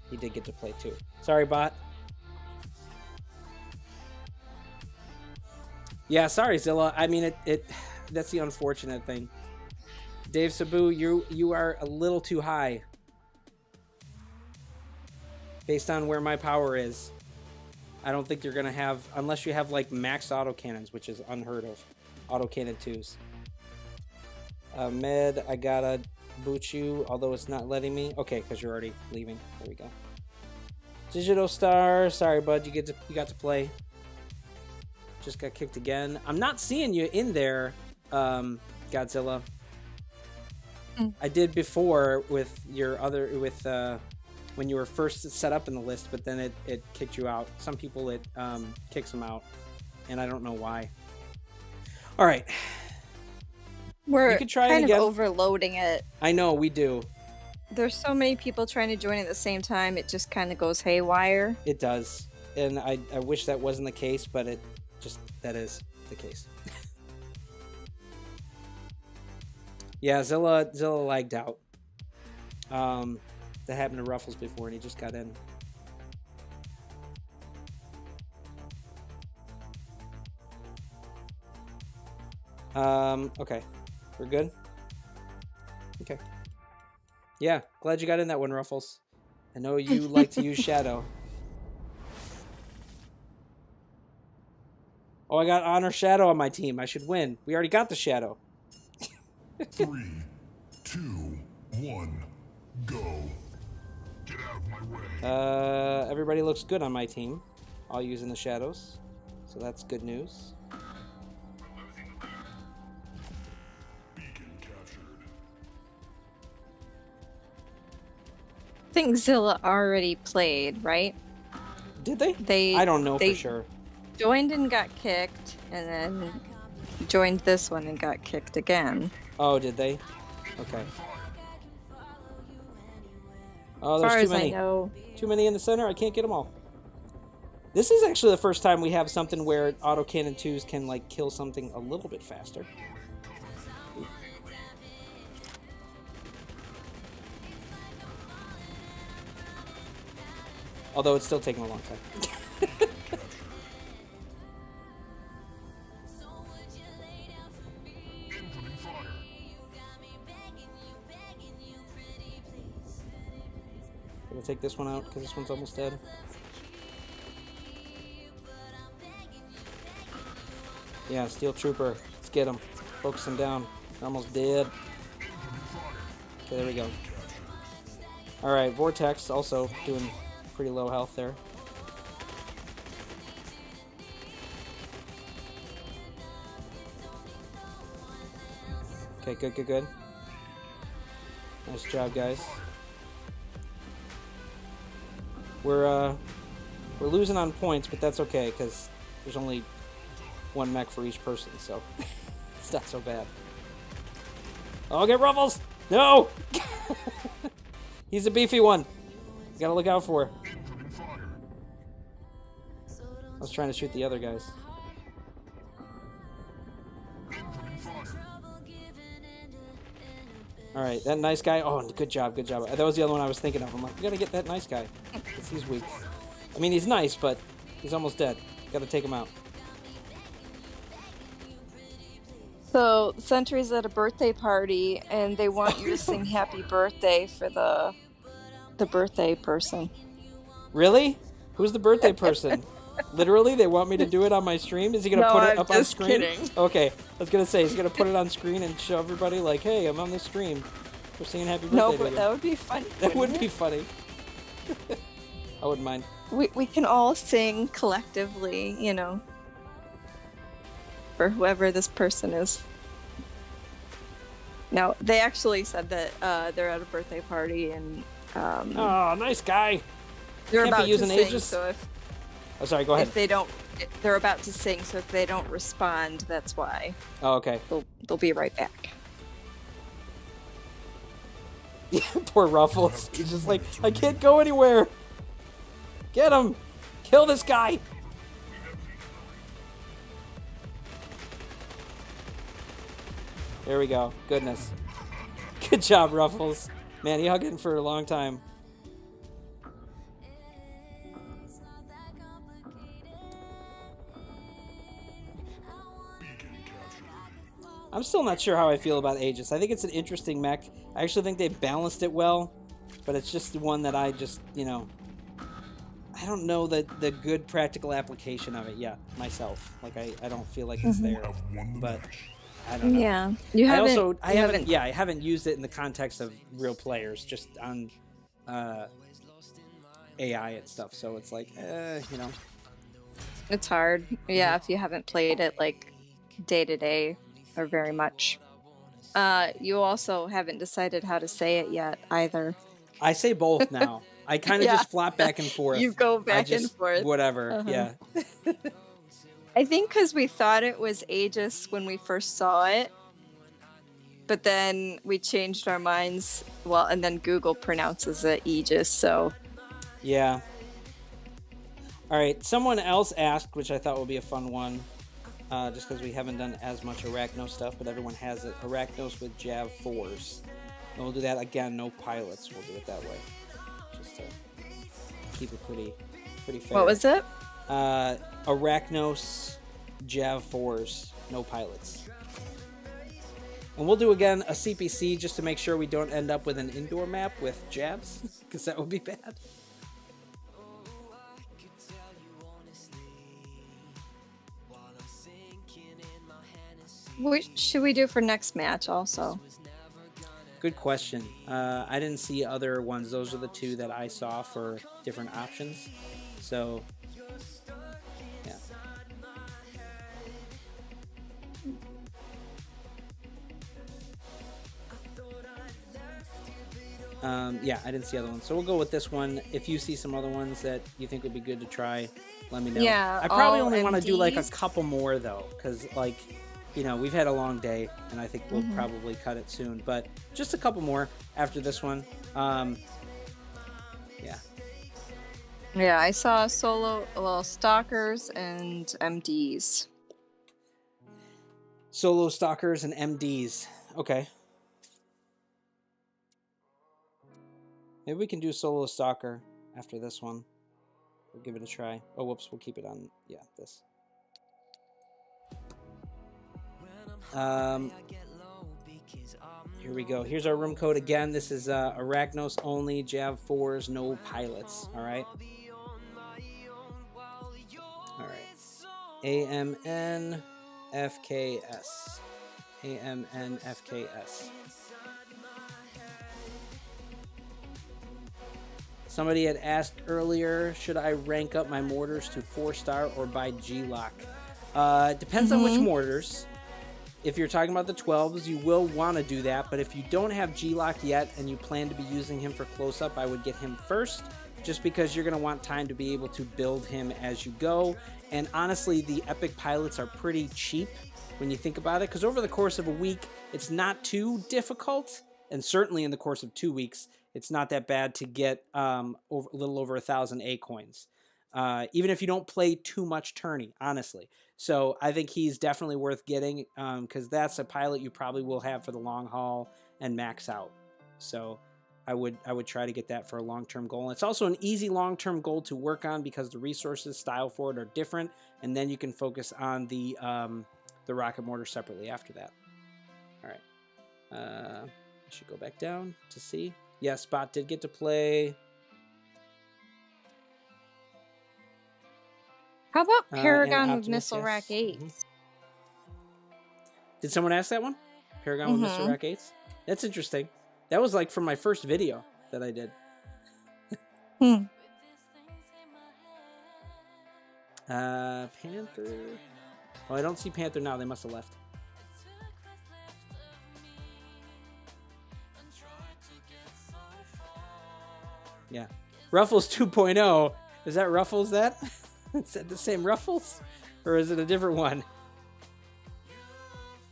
He did get to play too. Sorry, Bot. Yeah, sorry, Zilla. I mean, that's the unfortunate thing. Dave Sabu, you are a little too high. Based on where my power is. I don't think you're going to have... Unless you have, like, max autocannons, which is unheard of. Autocannon 2s. Med, I gotta boot you, although it's not letting me. Okay, because you're already leaving. There we go. Digital Star, sorry, bud. You got to play. Just got kicked again. I'm not seeing you in there, Godzilla. I did before with your other... when you were first set up in the list, but then it kicked you out. Some people, it kicks them out, and I don't know why. All right. We're you could try kind it again. of overloading it. I know, we do. There's so many people trying to join at the same time, it just kind of goes haywire. It does. And I wish that wasn't the case, but that is the case. Yeah, Zilla lagged out. That happened to Ruffles before, and he just got in. Okay. We're good? Okay. Yeah, glad you got in that one, Ruffles. I know you like to use Shadow. Oh, I got Honor Shadow on my team. I should win. We already got the Shadow. 3, 2, 1, go. Get out of my way. Everybody looks good on my team. All using the Shadows. So that's good news. think Zilla already played, right? Did they? They I don't know they for sure. joined and got kicked, and then joined this one and got kicked again. Oh, did they? Okay. Oh, As there's far too as I many. know, Too many in the center. I can't get them all. This is actually the first time we have something where autocannon 2s can like kill something a little bit faster. Although it's still taking a long time. Gonna take this one out because this one's almost dead. Yeah, Steel Trooper. Let's get him. Focus him down. They're almost dead. Okay, there we go. Alright, Vortex also doing pretty low health there. Okay, good, good, good. Nice job, guys. We're losing on points, but that's okay, because there's only one mech for each person, so it's not so bad. Oh, get Ruffles! No! He's a beefy one. You gotta look out for. I was trying to shoot the other guys. Alright, that nice guy. Oh, good job, good job. That was the other one I was thinking of. I'm like, we gotta get that nice guy. Because he's weak. I mean, he's nice, but he's almost dead. Gotta take him out. so Sentry's at a birthday party, and they want you to sing "Happy Birthday" for the birthday person. Really? Who's the birthday person? Literally, they want me to do it on my stream? Is he gonna No, put it I'm up on just screen? kidding. Okay, I was gonna say he's gonna put it on screen and show everybody like, "Hey, I'm on this stream. We're singing Happy Birthday No, to but you." that would be fun. That would wouldn't be it? funny. I wouldn't mind. We can all sing collectively, you know, for whoever this person is. No, they actually said that they're at a birthday party, and Oh, nice guy. they're can't be about to using sing. Aegis. So Oh, sorry. Go ahead. if they don't, they're about to sing. So if they don't respond, that's why Oh, okay. they'll be right back. Poor Ruffles. He's just like, I can't go anywhere. Get him. Kill this guy. There we go. Goodness. Good job, Ruffles. Man, he hugged it for a long time. I'm still not sure how I feel about Aegis. I think it's an interesting mech. I actually think they balanced it well, but it's just the one that I just, you know, I don't know the good practical application of it yet myself. Like I don't feel like it's there, but I don't know. Yeah, you haven't. I haven't used it in the context of real players, just on AI and stuff. So it's like, you know, It's hard. Yeah, if you haven't played it like day to day or very much. You also haven't decided how to say it yet either. I say both now. I kind of Yeah. just flop back and forth. You go I back and just- forth. Whatever. Uh-huh. Yeah. I think because we thought it was Aegis when we first saw it, but then we changed our minds. Well, and then Google pronounces it Aegis, so Yeah. All right. Someone else asked, which I thought would be a fun one, just because we haven't done as much Arachnos stuff, but everyone has it. Arachnos with Jav 4s. And we'll do that again. No pilots. We'll do it that way, just to keep it pretty fair. what was it? Arachnos Jav 4s. No pilots. And we'll do again a CPC just to make sure we don't end up with an indoor map with Javs, because that would be bad. What should we do for next match also? Good question. I didn't see other ones. Those are the two that I saw for different options. So, yeah. Yeah, I didn't see other ones. So we'll go with this one. If you see some other ones that you think would be good to try, let me know. Yeah, I probably all only want to do like a MDs. couple more though, because like, you know, we've had a long day and I think we'll Mm-hmm. probably cut it soon. But just a couple more after this one. Yeah. Yeah, I saw stalkers and MDs. Solo stalkers and MDs. Okay. Maybe we can do solo stalker after this one. We'll give it a try. Oh, whoops. We'll keep it on. Yeah, this. Here we go. Here's our room code again. This is Arachnos only, Jav 4s, no pilots. All right. All right. AMN FKS. AMN FKS. Somebody had asked earlier, should I rank up my mortars to 4-star or buy G-Lock? Depends on which mortars. If you're talking about the 12s, you will want to do that, but if you don't have G-Lock yet and you plan to be using him for close-up, I would get him first, just because you're going to want time to be able to build him as you go. And honestly, the epic pilots are pretty cheap when you think about it, because over the course of a week, it's not too difficult, and certainly in the course of 2 weeks, it's not that bad to get a little over 1,000 A coins, even if you don't play too much tourney, honestly. So I think he's definitely worth getting, because that's a pilot you probably will have for the long haul and max out. So I would try to get that for a long-term goal. And it's also an easy long-term goal to work on because the resources style for it are different, and then you can focus on the rocket mortar separately after that. All right. I should go back down to see. Yes, Bot did get to play. How about And Paragon with Optimus, Missile yes. Rack 8? Did someone ask that one? Paragon with Mr. Rack 8s? That's interesting. That was like from my first video that I did. Panther. Oh, I don't see Panther now. They must have left. Yeah. Ruffles 2.0. Is that Ruffles that? Is that the same Ruffles? Or is it a different one?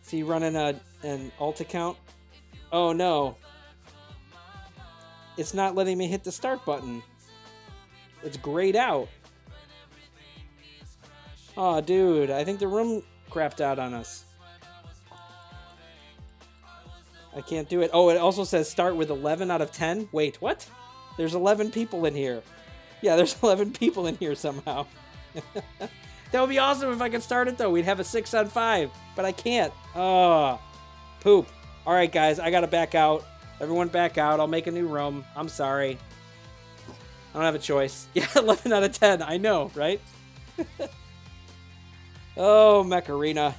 Is he running an alt account? Oh no. It's not letting me hit the start button. It's grayed out. Oh dude, I think the room crapped out on us. I can't do it. Oh, it also says start with 11 out of 10. Wait, what? There's 11 people in here. Yeah, there's 11 people in here somehow. That would be awesome if I could start it, though. We'd have a 6 on 5, but I can't. Oh, poop. All right, guys, I got to back out. Everyone back out. I'll make a new room. I'm sorry. I don't have a choice. Yeah, 11 out of 10. I know, right? Oh, Mech Arena.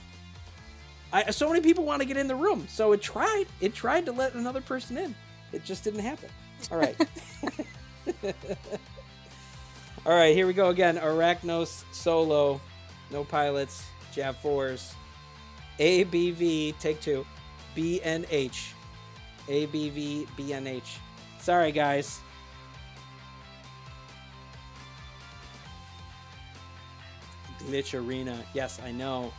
So many people want to get in the room, so it tried. It tried to let another person in. It just didn't happen. All right. All right, here we go again. Arachnos solo. No pilots. Jav 4s. ABV, take 2. BNH. ABV, BNH. Sorry, guys. Mech Arena. Yes, I know.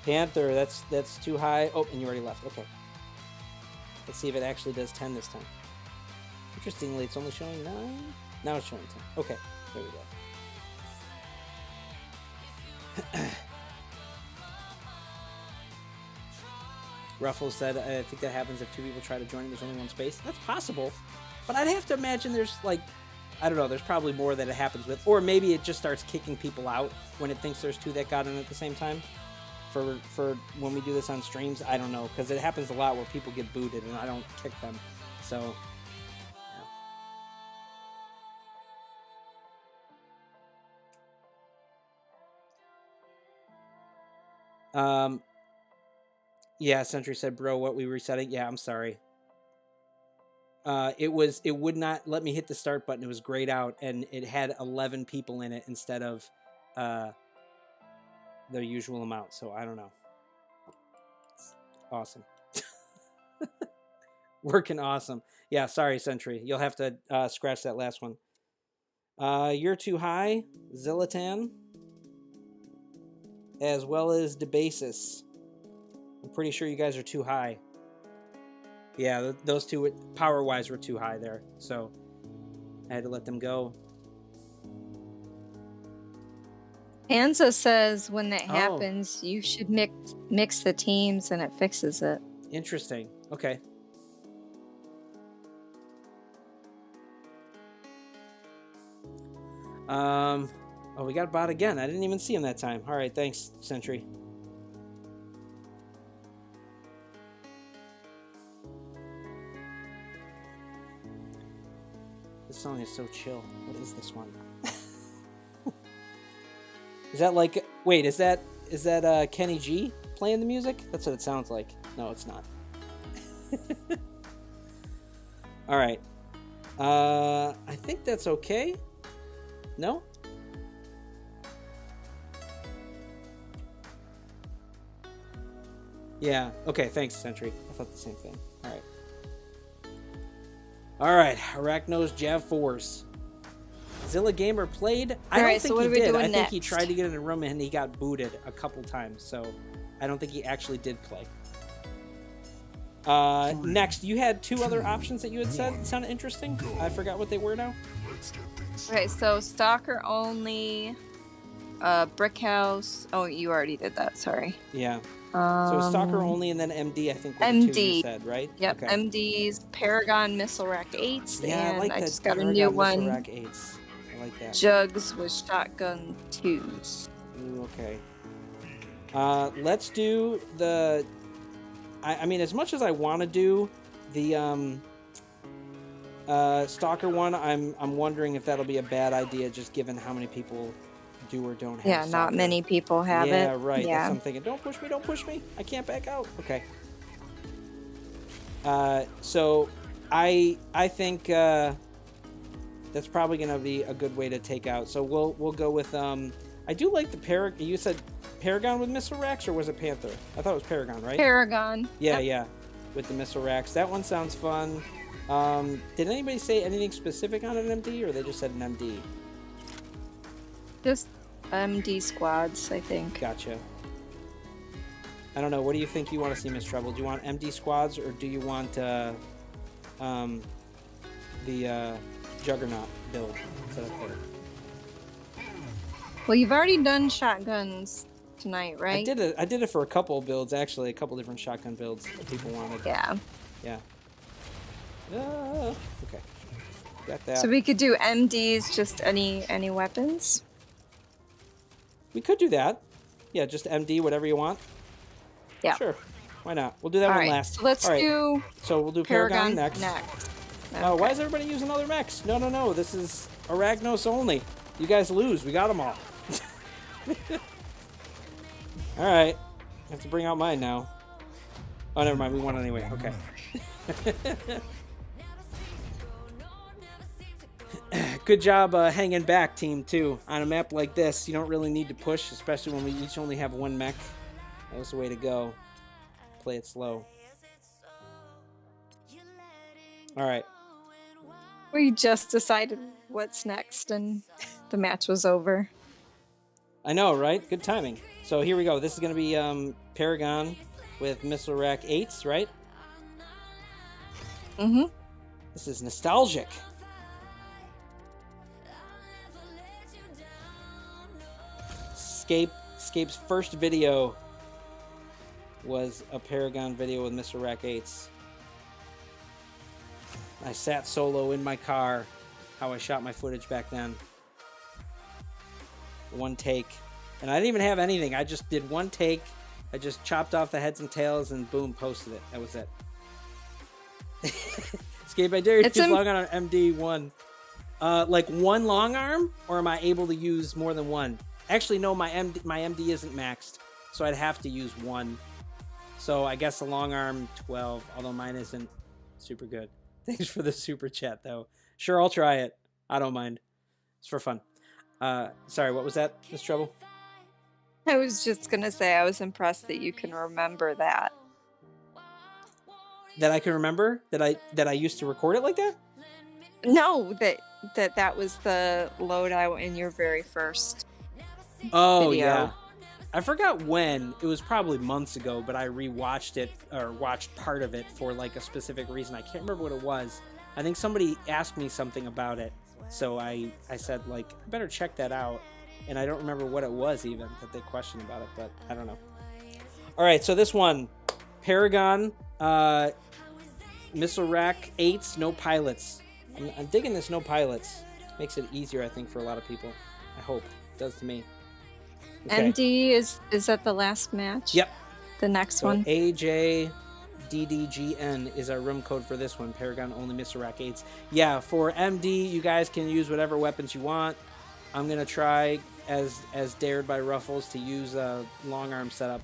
Panther, that's too high. Oh, and you already left. Okay. Let's see if it actually does 10 this time. Interestingly, it's only showing 9. Now it's showing 10. Okay, there we go. Ruffles said, I think that happens if 2 people try to join and there's only 1 space. That's possible. But I'd have to imagine there's, like, I don't know, there's probably more that it happens with. Or maybe it just starts kicking people out when it thinks there's 2 that got in at the same time. For when we do this on streams, I don't know. Because it happens a lot where people get booted and I don't kick them. So... yeah, Sentry said, bro, what we resetting? Yeah, I'm sorry. It would not let me hit the start button. It was grayed out, and it had 11 people in it instead of the usual amount. So I don't know. It's awesome. Working awesome. Yeah, sorry, Sentry. You'll have to scratch that last one. You're too high, Zillitan, as well as Debasis. I'm pretty sure you guys are too high. Yeah, those two, power-wise, were too high there. So I had to let them go. Anza says when that happens, you should mix the teams and it fixes it. Interesting. Okay. Oh, we got a bot again. I didn't even see him that time. All right, thanks, Sentry. This song is so chill. What is this one? Is that like? Wait, is that Kenny G playing the music? That's what it sounds like. No, it's not. All right. I think that's okay. No? Yeah. Okay, thanks, Sentry. I thought the same thing. All right. All right. Arachnos Jav Force. Zilla Gamer played. I don't think he did. I think he tried to get in a room and he got booted a couple times. So I don't think he actually did play. Next, you had two other options that you had said sounded interesting. I forgot what they were now. Okay, so Stalker only, Brick House. Oh, you already did that. Sorry. Yeah. So Stalker only and then MD, I think were the MD. two you said, right? Yep, okay. MD's Paragon Missile Rack 8s, yeah, and I, like I that just got Paragon a new Missile one. Rack 8s. I like that. Jugs with Shotgun 2s. Ooh, okay. Let's do the... I mean, as much as I want to do the Stalker one, I'm wondering if that'll be a bad idea, just given how many people do or don't have Yeah, Stalker. not many people have it. Yeah, right. Yeah. That's what I'm thinking. Don't push me, don't push me. I can't back out. Okay. So I think that's probably going to be a good way to take out. So we'll go with I do like the Paragon. You said Paragon with missile racks, or was it Panther? I thought it was Paragon, right? Paragon. Yeah, Yep. yeah. With the missile racks. That one sounds fun. Did anybody say anything specific on an MD, or they just said an MD? Just MD squads, I think. Gotcha. I don't know. What do you think you want to see, LilMsTreble? Do you want MD squads, or do you want the Juggernaut build set up there? Well, you've already done shotguns tonight, right? I did it for a couple of builds, actually. A couple different shotgun builds that people wanted. Yeah. Yeah. Okay. Got that. So we could do MDs, just any weapons. We could do that. Yeah, just MD, whatever you want. Yeah. Sure. Why not? We'll do that All one right. last. So let's do. So we'll do Paragon next. Oh, why is everybody using other mechs? No. This is Arachnos only. You guys lose. We got them all. All right. I have to bring out mine now. Oh, never mind. We won anyway. Okay. Good job hanging back, Team 2. On a map like this, you don't really need to push, especially when we each only have one mech. That was the way to go. Play it slow. All right. We just decided what's next, and the match was over. I know, right? Good timing. So here we go. This is going to be Paragon with Missile Rack 8s, right? Mm-hmm. This is nostalgic. Scape's first video was a Paragon video with Missile Rack 8s. I sat solo in my car. How I shot my footage back then. One take. And I didn't even have anything. I just did one take. I just chopped off the heads and tails and boom, posted it. That was it. Scape, I dare you to log on MD1. Like one long arm, or am I able to use more than one? Actually, no, my MD isn't maxed, so I'd have to use one. So I guess the long arm 12, although mine isn't super good. Thanks for the super chat, though. Sure, I'll try it. I don't mind. It's for fun. Sorry, what was that, LilMsTreble? I was just gonna say I was impressed that you can remember that. That I can remember that I used to record it like that. No, that was the loadout in your very first Oh video. yeah, I forgot when. It was probably months ago, but I rewatched it or watched part of it for like a specific reason. I can't remember what it was. I think somebody asked me something about it, so I said like I better check that out, and I don't remember what it was even that they questioned about it, but I don't know. All right, so this one, Paragon, missile rack 8s, no pilots. I'm digging this no pilots. Makes it easier, I think, for a lot of people. I hope it does to me. Okay. MD is that the last match? Yep. The next So one. AJDDGN is our room code for this one. Paragon only missile rack 8s. Yeah, for MD, you guys can use whatever weapons you want. I'm gonna try, as dared by Ruffles, to use a long arm setup.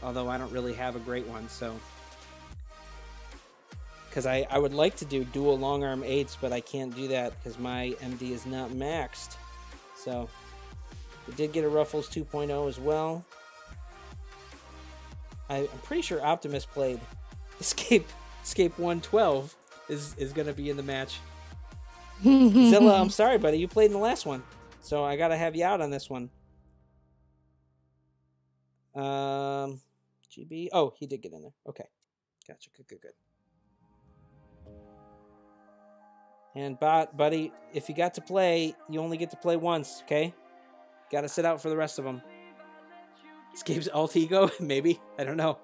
Although I don't really have a great one, so. Because I would like to do dual long arm 8s, but I can't do that because my MD is not maxed. So, we did get a Ruffles 2.0 as well. I'm pretty sure Optimus played. Escape 112 is going to be in the match. Zilla, I'm sorry, buddy. You played in the last one. So, I got to have you out on this one. GB. Oh, he did get in there. Okay. Gotcha. Good. And buddy, if you got to play, you only get to play once, okay? Got to sit out for the rest of them. Escapes alt ego? Maybe. I don't know.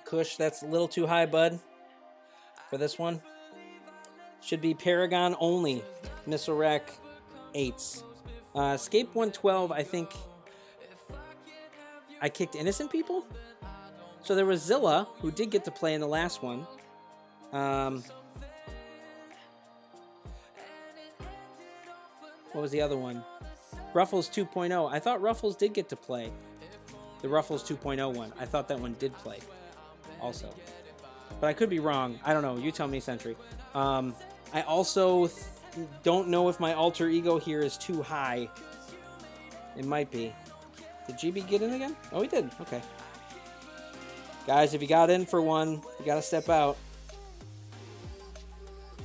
Kush, that's a little too high, bud, for this one. Should be Paragon only. Missile rack 8s. Escape 112, I think I kicked innocent people? So there was Zilla, who did get to play in the last one. What was the other one? Ruffles 2.0. I thought Ruffles did get to play. The Ruffles 2.0 one. I thought that one did play also. But I could be wrong. I don't know. You tell me, Sentry. I also don't know if my alter ego here is too high. It might be. Did GB get in again? Oh, he did. Okay. Guys, if you got in for one, you got to step out.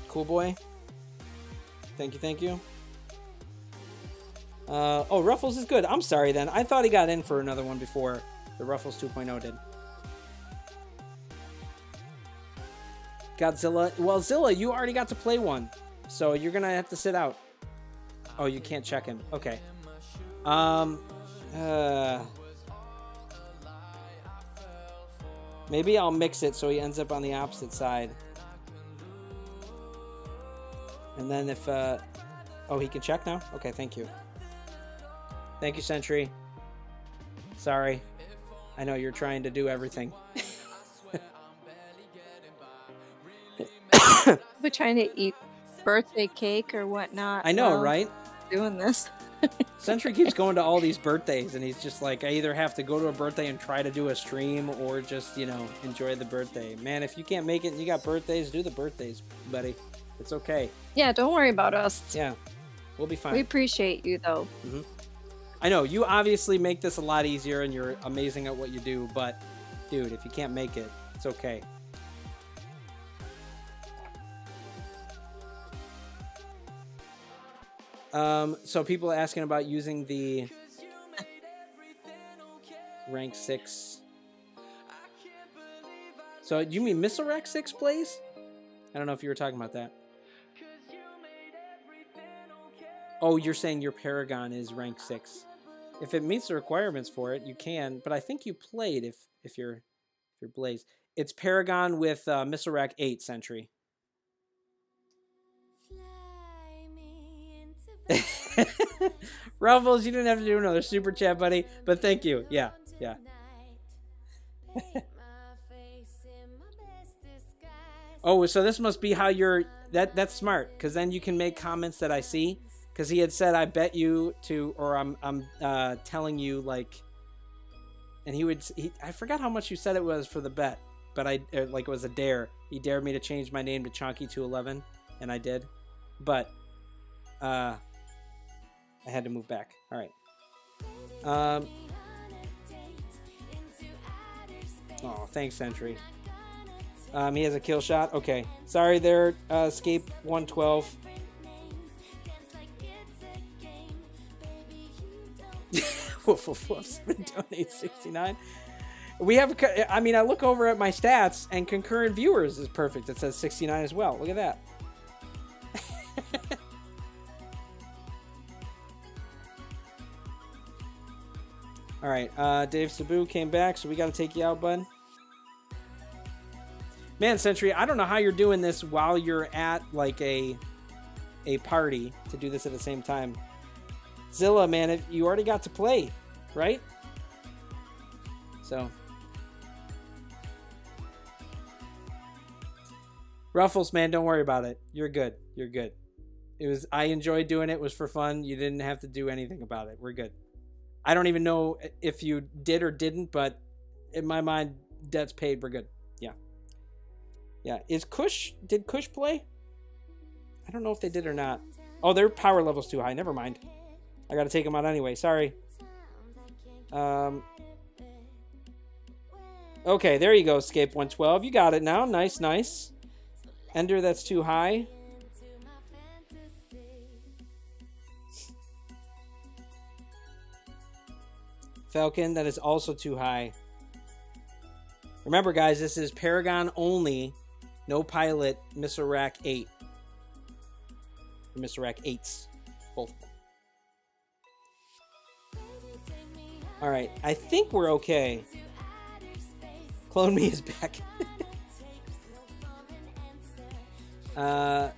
Cool boy. Thank you. Oh, Ruffles is good. I'm sorry then. I thought he got in for another one before the Ruffles 2.0 did. Godzilla. Well, Zilla, you already got to play one. So you're going to have to sit out. Oh, you can't check him. Okay. Maybe I'll mix it so he ends up on the opposite side. And then if, oh, he can check now? Okay, thank you. Thank you, Sentry. Sorry. I know you're trying to do everything. We're trying to eat birthday cake or whatnot. I know, right? Doing this. Sentry keeps going to all these birthdays, and he's just like, I either have to go to a birthday and try to do a stream or just, you know, enjoy the birthday. Man, if you can't make it and you got birthdays, do the birthdays, buddy. It's okay. Yeah, don't worry about us. Yeah, we'll be fine. We appreciate you, though. Mm-hmm. I know, you obviously make this a lot easier, and you're amazing at what you do, but, dude, if you can't make it, it's okay. So people are asking about using the rank 6. So you mean Missile Rack 6 plays? I don't know if you were talking about that. Oh, you're saying your Paragon is rank 6. If it meets the requirements for it, you can. But I think you played if you're Blaze. It's Paragon with Missile Rack 8 Sentry. Ruffles, you didn't have to do another super chat, buddy. But thank you. Yeah. Oh, so this must be how you're... That's smart, because then you can make comments that I see. Because he had said, I bet you to... Or I'm telling you, like... And he would... I forgot how much you said it was for the bet. But like it was a dare. He dared me to change my name to Chonky211. And I did. But... I had to move back. All right. Oh, thanks, Sentry. He has a kill shot. Okay. Sorry there, Escape 112. Woof, woof, woof. Donate 69. We have, I mean, I look over at my stats and concurrent viewers is perfect. It says 69 as well. Look at that. All right. Dave Sabu came back, so we got to take you out, bud. Man, Sentry, I don't know how you're doing this while you're at like a party to do this at the same time. Zilla, man, you already got to play, right? So. Ruffles, man, don't worry about it. You're good. You're good. I enjoyed doing it. It was for fun. You didn't have to do anything about it. We're good. I don't even know if you did or didn't, but in my mind, debt's paid. We're good. Yeah. Yeah. Did Kush play? I don't know if they did or not. Oh, their power level's too high. Never mind. I got to take them out anyway. Sorry. Okay, there you go, Escape 112. You got it now. Nice, nice. Ender, that's too high. Falcon, that is also too high. Remember, guys, this is Paragon only. No pilot, Missile Rack 8. Or Missile Rack 8s. Both of them. Alright, I think we're okay. Clone Me is back. Does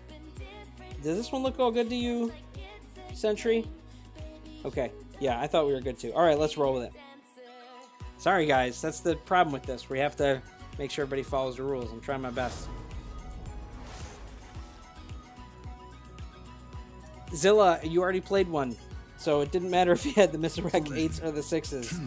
this one look all good to you, Sentry? Okay. Yeah, I thought we were good too. Alright, let's roll with it. Sorry, guys. That's the problem with this. We have to make sure everybody follows the rules. I'm trying my best. Zilla, you already played one. So it didn't matter if you had the Missile Rack 8s or the 6s.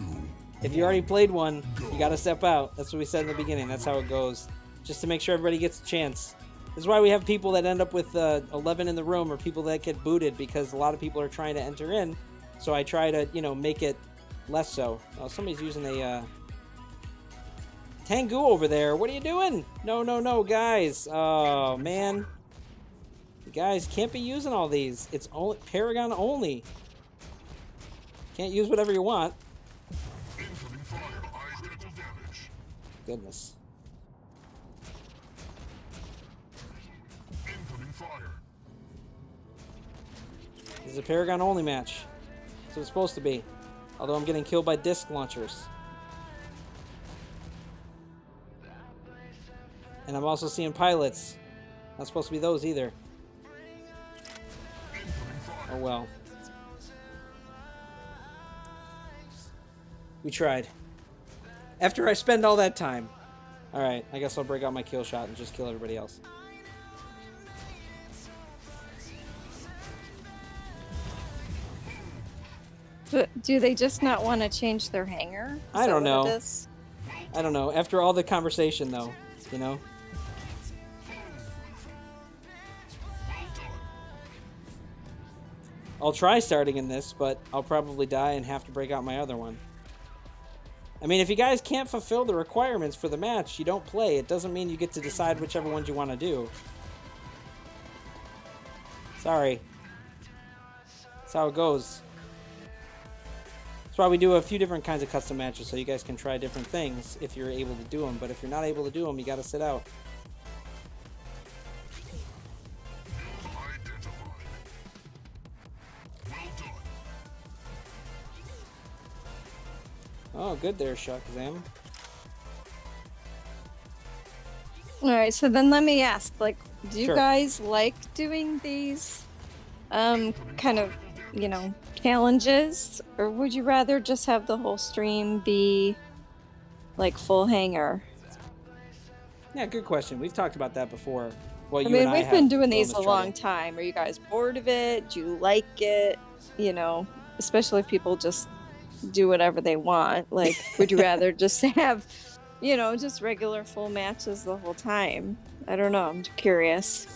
If you already played one, you got to step out. That's what we said in the beginning. That's how it goes. Just to make sure everybody gets a chance. This is why we have people that end up with 11 in the room or people that get booted because a lot of people are trying to enter in. So I try to, make it less so. Oh, somebody's using a Tengu over there. What are you doing? No, no, no, guys. Oh, man. You guys can't be using all these. It's only Paragon only. Can't use whatever you want. Goodness. This is a Paragon only match. That's what it's supposed to be. Although I'm getting killed by disc launchers. And I'm also seeing pilots. Not supposed to be those either. Oh well. We tried. After I spend all that time. Alright, I guess I'll break out my kill shot and just kill everybody else. But do they just not want to change their hangar? I don't know. I don't know. After all the conversation, though, I'll try starting in this, but I'll probably die and have to break out my other one. I mean, if you guys can't fulfill the requirements for the match, you don't play. It doesn't mean you get to decide whichever ones you want to do. Sorry. That's how it goes. That's why we do a few different kinds of custom matches, so you guys can try different things if you're able to do them. But if you're not able to do them, you got to sit out. Oh, good there, Shakazam. Alright, so then let me ask, do you Sure. guys like doing these kind of, challenges? Or would you rather just have the whole stream be full hangar? Yeah, good question. We've talked about that before. Well, I you mean, and I we've been have, doing these a LilMsTreble. long time. Are you guys bored of it? Do you like it? Especially if people just do whatever they want. Would you rather just have, just regular full matches the whole time? I don't know. I'm curious.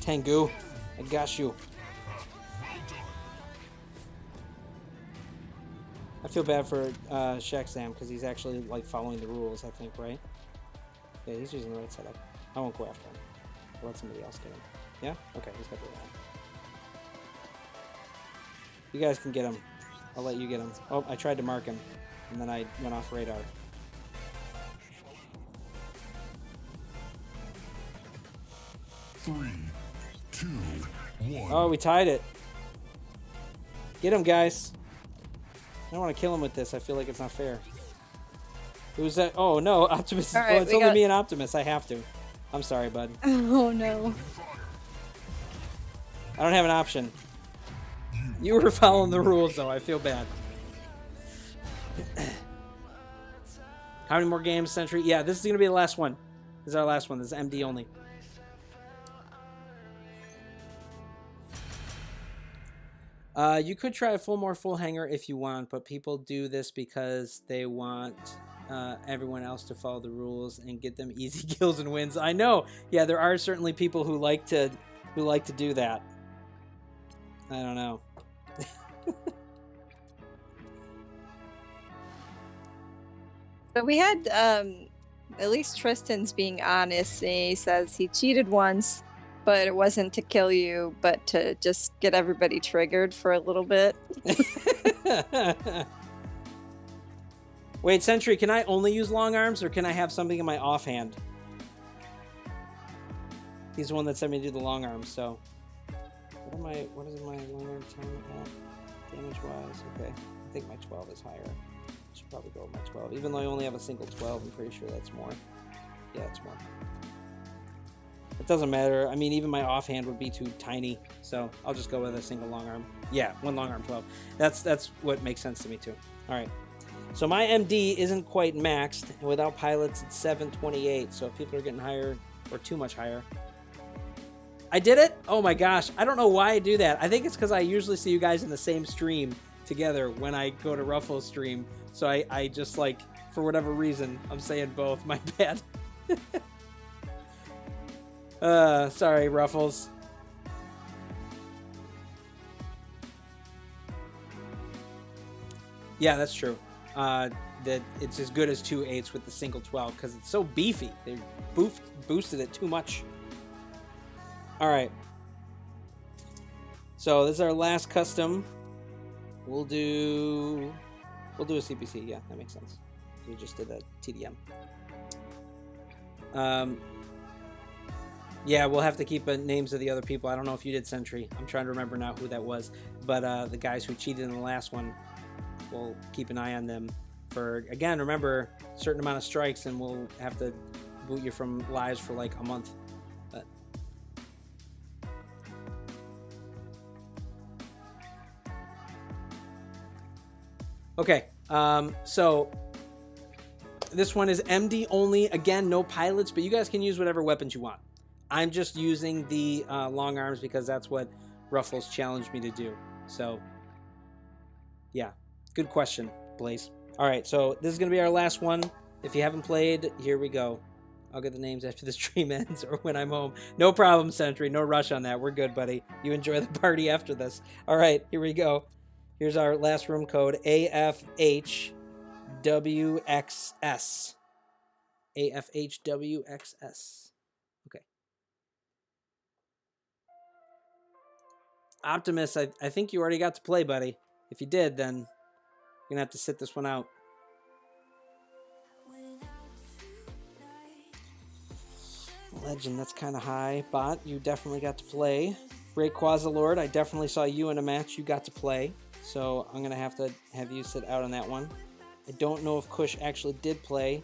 Tengu, I got you. I feel bad for Shaxam because he's actually like following the rules, I think, right? Yeah, he's using the right setup. I won't go after him. I'll let somebody else get him. Yeah? Okay, he's got the wrong. You guys can get him. I'll let you get him. Oh, I tried to mark him, and then I went off radar. Three, two, one. Oh, we tied it. Get him, guys. I don't want to kill him with this. I feel like it's not fair. Who's that? Oh, no. Optimus. All right, oh, it's only me and Optimus. I have to. I'm sorry, bud. Oh, no. I don't have an option. You were following the rules, though. I feel bad. How many more games, Sentry? Yeah, this is going to be the last one. This is our last one. This is MD only. You could try a full hangar if you want, but people do this because they want everyone else to follow the rules and get them easy kills and wins. I know. Yeah, there are certainly people who like to do that. I don't know. So we had at least Tristan's being honest. He says he cheated once, but it wasn't to kill you, but to just get everybody triggered for a little bit. Wait, Sentry, can I only use long arms, or can I have something in my offhand? He's the one that sent me to do the long arms, so... What is my long arm time at? Damage-wise, okay. I think my 12 is higher. I should probably go with my 12. Even though I only have a single 12, I'm pretty sure that's more. Yeah, it's more. It doesn't matter. I mean, even my offhand would be too tiny, so I'll just go with a single long arm. Yeah, one long arm 12. That's what makes sense to me too. All right. So my MD isn't quite maxed. Without pilots, it's 728. So if people are getting higher or too much higher. I did it? Oh my gosh. I don't know why I do that. I think it's because I usually see you guys in the same stream together when I go to Ruffles stream. So I just like, for whatever reason, I'm saying both. My bad. Sorry, Ruffles. Yeah, that's true. That it's as good as 2 8s with the single 12 because it's so beefy. They boosted it too much. All right. So this is our last custom. We'll do a CPC. Yeah, that makes sense. We just did a TDM. Yeah, we'll have to keep names of the other people. I don't know if you did Sentry. I'm trying to remember now who that was. But the guys who cheated in the last one, we'll keep an eye on them for, again, remember, a certain amount of strikes and we'll have to boot you from lives for like a month. But okay, so this one is MD only. Again, no pilots, but you guys can use whatever weapons you want. I'm just using the long arms because that's what Ruffles challenged me to do. So, yeah, good question, Blaze. All right, so this is going to be our last one. If you haven't played, here we go. I'll get the names after the stream ends or when I'm home. No problem, Sentry. No rush on that. We're good, buddy. You enjoy the party after this. All right, here we go. Here's our last room code, AFHWXS. AFHWXS. Okay. Optimus, I think you already got to play, buddy. If you did, then you're going to have to sit this one out. Legend, that's kind of high. Bot, you definitely got to play. Great Quasilord, I definitely saw you in a match you got to play. So I'm going to have you sit out on that one. I don't know if Kush actually did play.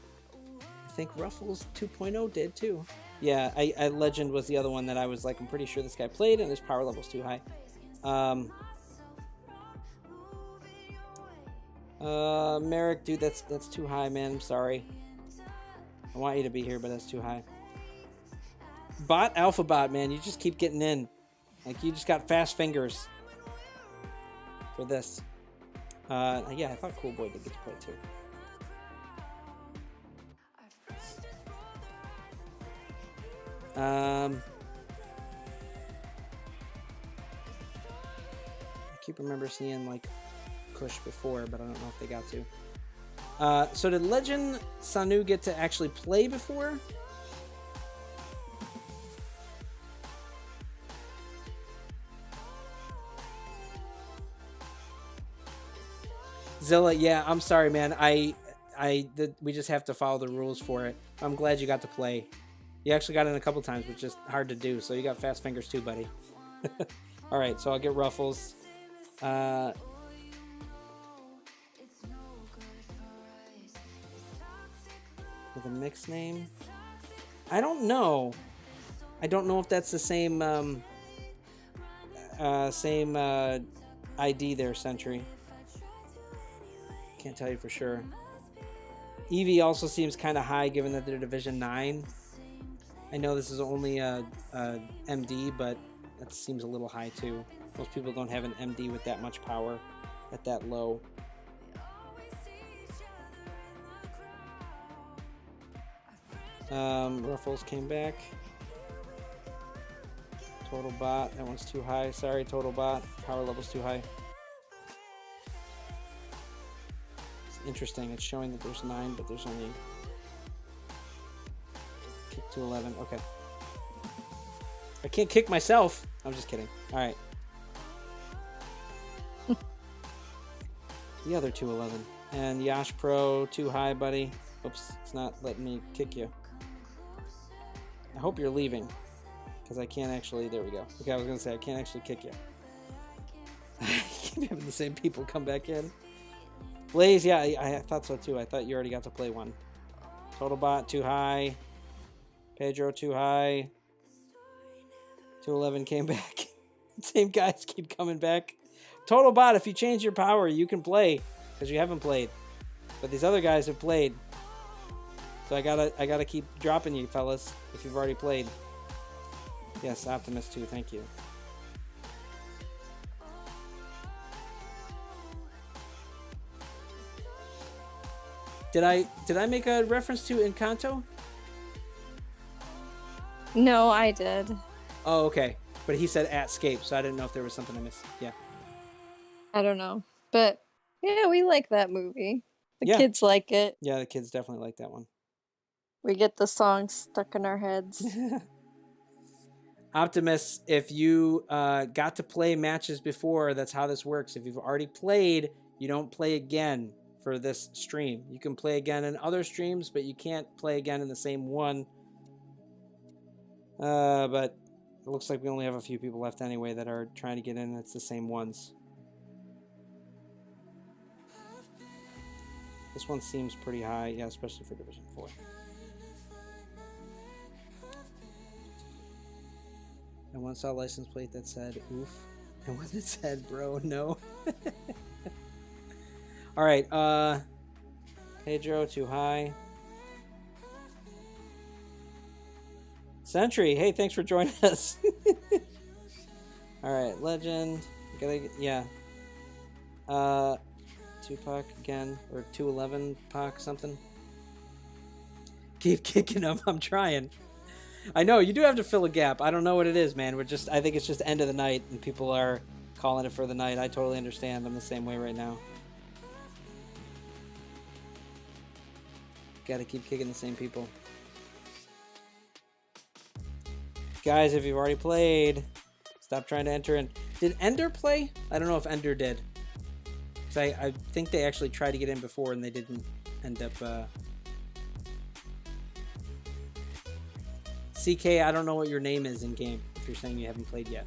I think Ruffles 2.0 did too. Yeah, I Legend was the other one that I was like, I'm pretty sure this guy played and his power level's too high. Merrick, dude, that's too high, man. I'm sorry. I want you to be here, but that's too high. Bot, Alpha Bot, man, you just keep getting in. Like, you just got fast fingers for this. Yeah, I thought Cool Boy did get to play too. keep remember seeing like push before, but I don't know if they got to. So did Legend Sanu get to actually play before? Zilla, yeah, I'm sorry, man. We just have to follow the rules for it. I'm glad you got to play. You actually got in a couple times, which is hard to do. So you got fast fingers too, buddy. All right, so I'll get Ruffles. With a mixed name? I don't know. I don't know if that's the same ID there, Sentry. Can't tell you for sure. Eevee also seems kind of high given that they're Division 9. I know this is only a MD, but that seems a little high too. Most people don't have an MD with that much power at that low. Ruffles came back. Total Bot, that one's too high. Sorry, Total Bot. Power level's too high. It's interesting. It's showing that there's 9, but there's only kick to 11. Okay. I can't kick myself. I'm just kidding. All right. The other 211. And Yash Pro, too high, buddy. Oops, it's not letting me kick you. I hope you're leaving. Because I can't actually... There we go. Okay, I was going to say, I can't actually kick you. I keep having the same people come back in. Blaze, yeah, I thought so too. I thought you already got to play one. Total Bot, too high. Pedro, too high. 211 came back. Same guys keep coming back. Total Bot, if you change your power, you can play. Because you haven't played. But these other guys have played. So I gotta keep dropping you, fellas, if you've already played. Yes, Optimus too, thank you. Did I make a reference to Encanto? No, I did. Oh, okay. But he said at Scape, so I didn't know if there was something I missed. Yeah. I don't know. But yeah, we like that movie. The Yeah. kids like it. Yeah, the kids definitely like that one. We get the songs stuck in our heads. Optimus, if you got to play matches before, that's how this works. If you've already played, you don't play again for this stream. You can play again in other streams, but you can't play again in the same one. But it looks like we only have a few people left anyway that are trying to get in. It's the same ones. This one seems pretty high, yeah, especially for Division 4. I once saw a license plate that said oof, and one that said bro, no. Alright, Pedro, too high. Sentry, hey, thanks for joining us. Alright, Legend. Yeah. Tupac again, or 211 Pac something. Keep kicking them, I'm trying. I know, you do have to fill a gap. I don't know what it is, man. I think it's just end of the night and people are calling it for the night. I totally understand. I'm the same way right now. Gotta keep kicking the same people. Guys, if you've already played, stop trying to enter in. Did Ender play? I don't know if Ender did. Because I think they actually tried to get in before and they didn't end up... CK, I don't know what your name is in game, if you're saying you haven't played yet.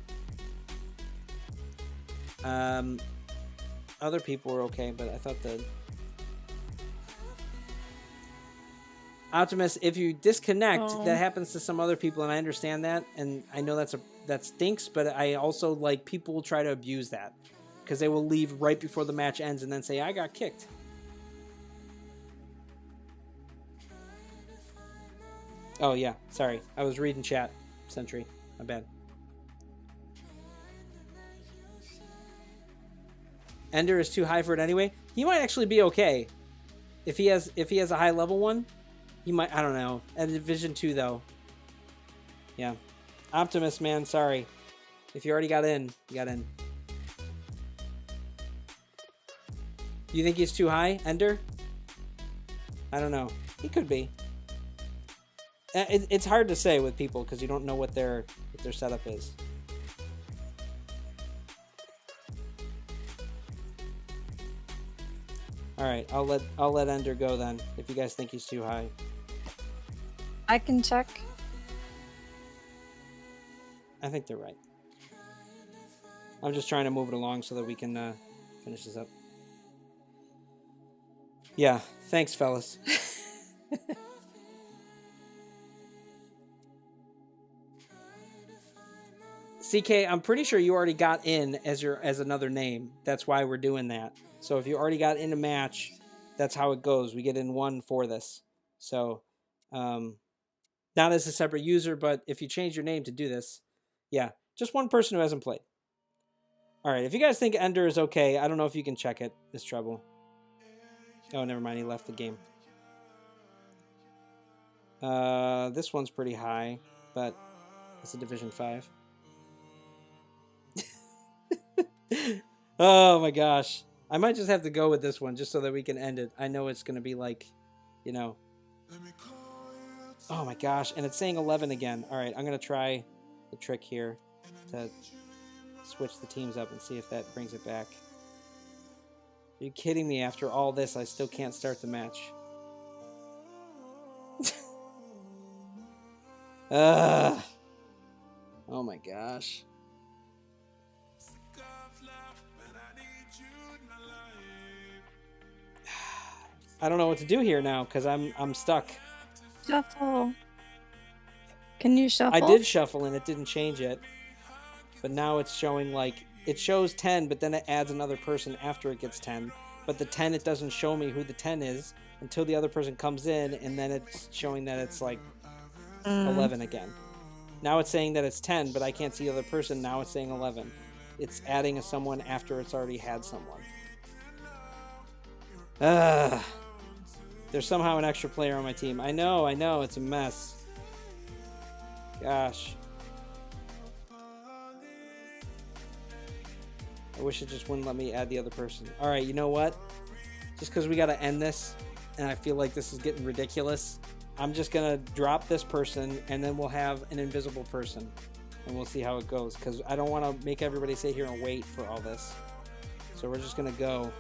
Other people were okay, but I thought the... Optimus, if you disconnect, that happens to some other people, and I understand that, and I know that stinks, but I also, like, people will try to abuse that. Because they will leave right before the match ends and then say, I got kicked. Oh, yeah. Sorry. I was reading chat. Sentry. My bad. Ender is too high for it anyway. He might actually be okay. If he has a high level one, he might, I don't know. At Division 2 though. Yeah. Optimus, man, sorry. If you already got in, you got in. You think he's too high, Ender? I don't know. He could be. It's hard to say with people because you don't know what their setup is. All right, I'll let Ender go then if you guys think he's too high. I can check. I think they're right. I'm just trying to move it along so that we can finish this up. Yeah, thanks, fellas. CK, I'm pretty sure you already got in as another name. That's why we're doing that. So if you already got in a match, that's how it goes. We get in one for this. So, not as a separate user, but if you change your name to do this, yeah, just one person who hasn't played. All right, if you guys think Ender is okay, I don't know if you can check it, LilMsTreble. Oh, never mind, he left the game. This one's pretty high, but it's a Division 5. Oh my gosh. I might just have to go with this one just so that we can end it. I know it's going to be like, you know. Oh my gosh. And it's saying 11 again. All right, I'm going to try the trick here to switch the teams up and see if that brings it back. Are you kidding me? After all this, I still can't start the match. Oh my gosh. I don't know what to do here now because I'm stuck. Shuffle. Can you shuffle? I did shuffle and it didn't change it. But now it's showing like, it shows 10, but then it adds another person after it gets 10. But the 10, it doesn't show me who the 10 is until the other person comes in, and then it's showing that it's like 11 again. Now it's saying that it's 10, but I can't see the other person. Now it's saying 11. It's adding a someone after it's already had someone. There's somehow an extra player on my team. I know, it's a mess. Gosh. I wish it just wouldn't let me add the other person. All right, you know what? Just because we got to end this, and I feel like this is getting ridiculous, I'm just going to drop this person, and then we'll have an invisible person, and we'll see how it goes, because I don't want to make everybody sit here and wait for all this. So we're just going to go,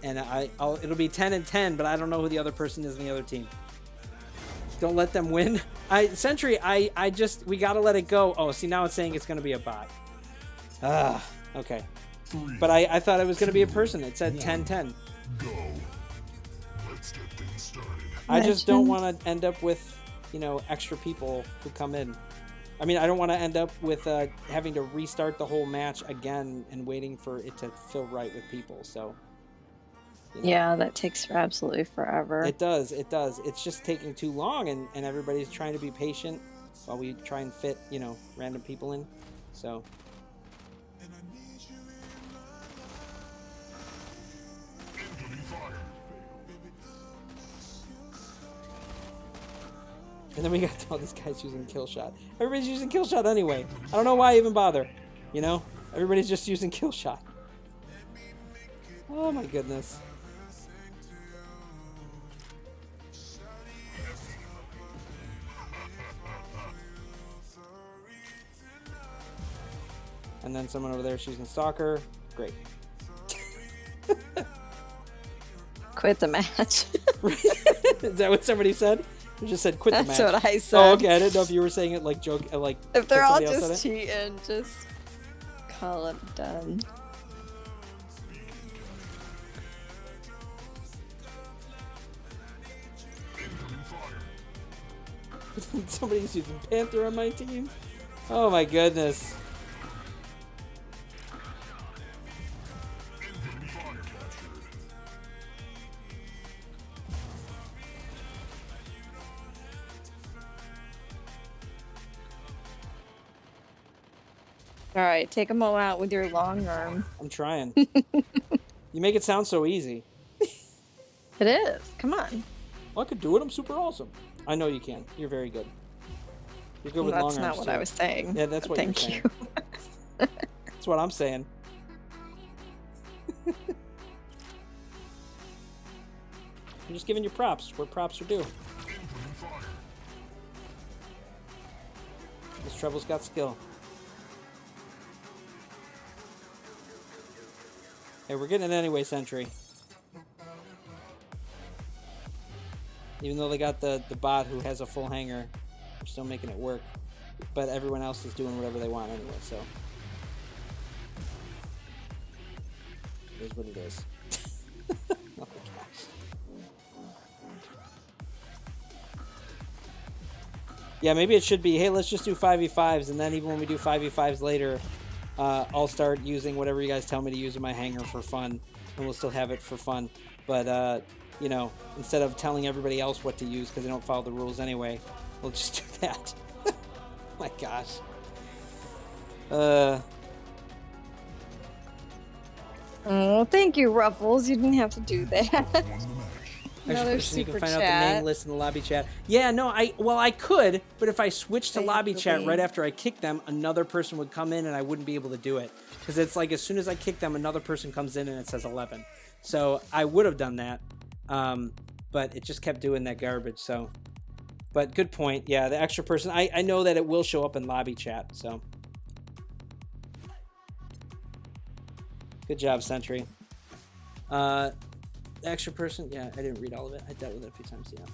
and it'll be 10 and 10, but I don't know who the other person is in the other team. Don't let them win. Sentry, we got to let it go. Oh, see, now it's saying it's going to be a bot. Okay. But I thought it was going to be a person. It said 10-10. Go. Let's get things started. I just don't want to end up with, extra people who come in. I mean, I don't want to end up with having to restart the whole match again and waiting for it to feel right with people. So. Yeah, that takes absolutely forever. It does. It's just taking too long, and everybody's trying to be patient while we try and fit, random people in. So. And then we got all these guys using kill shot. Everybody's using kill shot anyway. I don't know why I even bother. Everybody's just using kill shot. Oh my goodness. And then someone over there is using stalker. Great. Quit the match. Is that what somebody said? You just said quit the match. That's what I said. Oh, okay. I didn't know if you were saying it like joke, like. If they're all just cheating, just call it done. Somebody's using Panther on my team. Oh my goodness. All right, take them all out with your long arm. I'm trying. You make it sound so easy. It is. Come on. Well, I could do it. I'm super awesome. I know you can. You're very good. You're good with long arms. That's not what I was saying. Yeah, that's what you're saying. That's what I'm saying. I'm just giving you props where props are due. Opening fire. LilMsTreble's got skill. Hey, we're getting it anyway, Sentry. Even though they got the bot who has a full hangar, we're still making it work. But everyone else is doing whatever they want anyway, so. It is what it is. Oh my gosh. Yeah, maybe it should be, hey, let's just do 5v5s, and then even when we do 5v5s later, I'll start using whatever you guys tell me to use in my hangar for fun, and we'll still have it for fun. But, you know, instead of telling everybody else what to use because they don't follow the rules anyway, we'll just do that. My gosh. Oh, thank you, Ruffles. You didn't have to do that. Won the match. Another You super can find out the chat. name list in the lobby chat. Yeah, no, I could, but if I switched to lobby chat Basically. right after I kicked them, another person would come in and I wouldn't be able to do it. Because it's like as soon as I kick them, another person comes in and it says 11. So I would have done that, but it just kept doing that garbage, so. But good point. Yeah, the extra person, I know that it will show up in lobby chat, so. Good job, Sentry. The extra person, yeah, I didn't read all of it. I dealt with it a few times, yeah.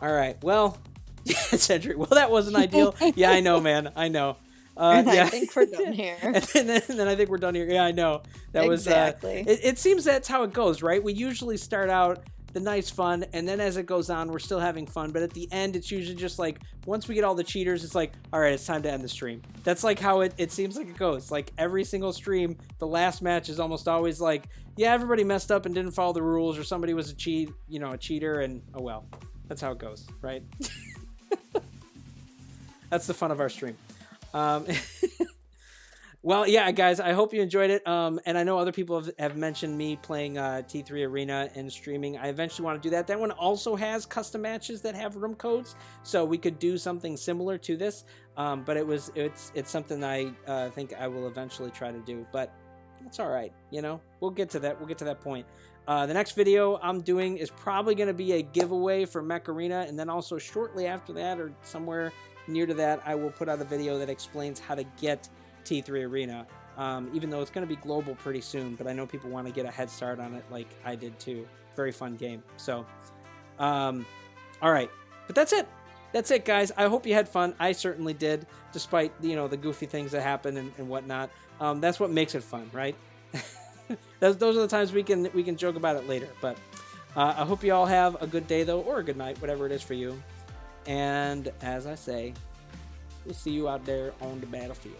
All right, well, Sentry, well, that wasn't ideal. Yeah, I know, man, I know. And yeah. I think we're done here. and then I think we're done here. Yeah, I know. That Exactly. was, it seems that's how it goes, right? We usually start out the nice fun, and then as it goes on, we're still having fun. But at the end, it's usually just like, once we get all the cheaters, it's like, all right, it's time to end the stream. That's like how it seems like it goes. Like every single stream, the last match is almost always like, yeah, everybody messed up and didn't follow the rules, or somebody was a cheater, and oh well. That's how it goes, right? That's the fun of our stream. Well, yeah, guys, I hope you enjoyed it. And I know other people have mentioned me playing T3 Arena and streaming. I eventually want to do that. That one also has custom matches that have room codes, so we could do something similar to this. But it's something I think I will eventually try to do. But it's all right, you know. We'll get to that. We'll get to that point. The next video I'm doing is probably going to be a giveaway for Mech Arena, and then also shortly after that, or somewhere near to that, I will put out a video that explains how to get T3 Arena, even though it's going to be global pretty soon, but I know people want to get a head start on it like I did too. Very fun game. So, all right, but that's it, guys. I hope you had fun. I certainly did, despite, you know, the goofy things that happen and whatnot. That's what makes it fun, right? Those are the times we can joke about it later. But I hope you all have a good day though, or a good night, whatever it is for you. And as I say, we'll see you out there on the battlefield.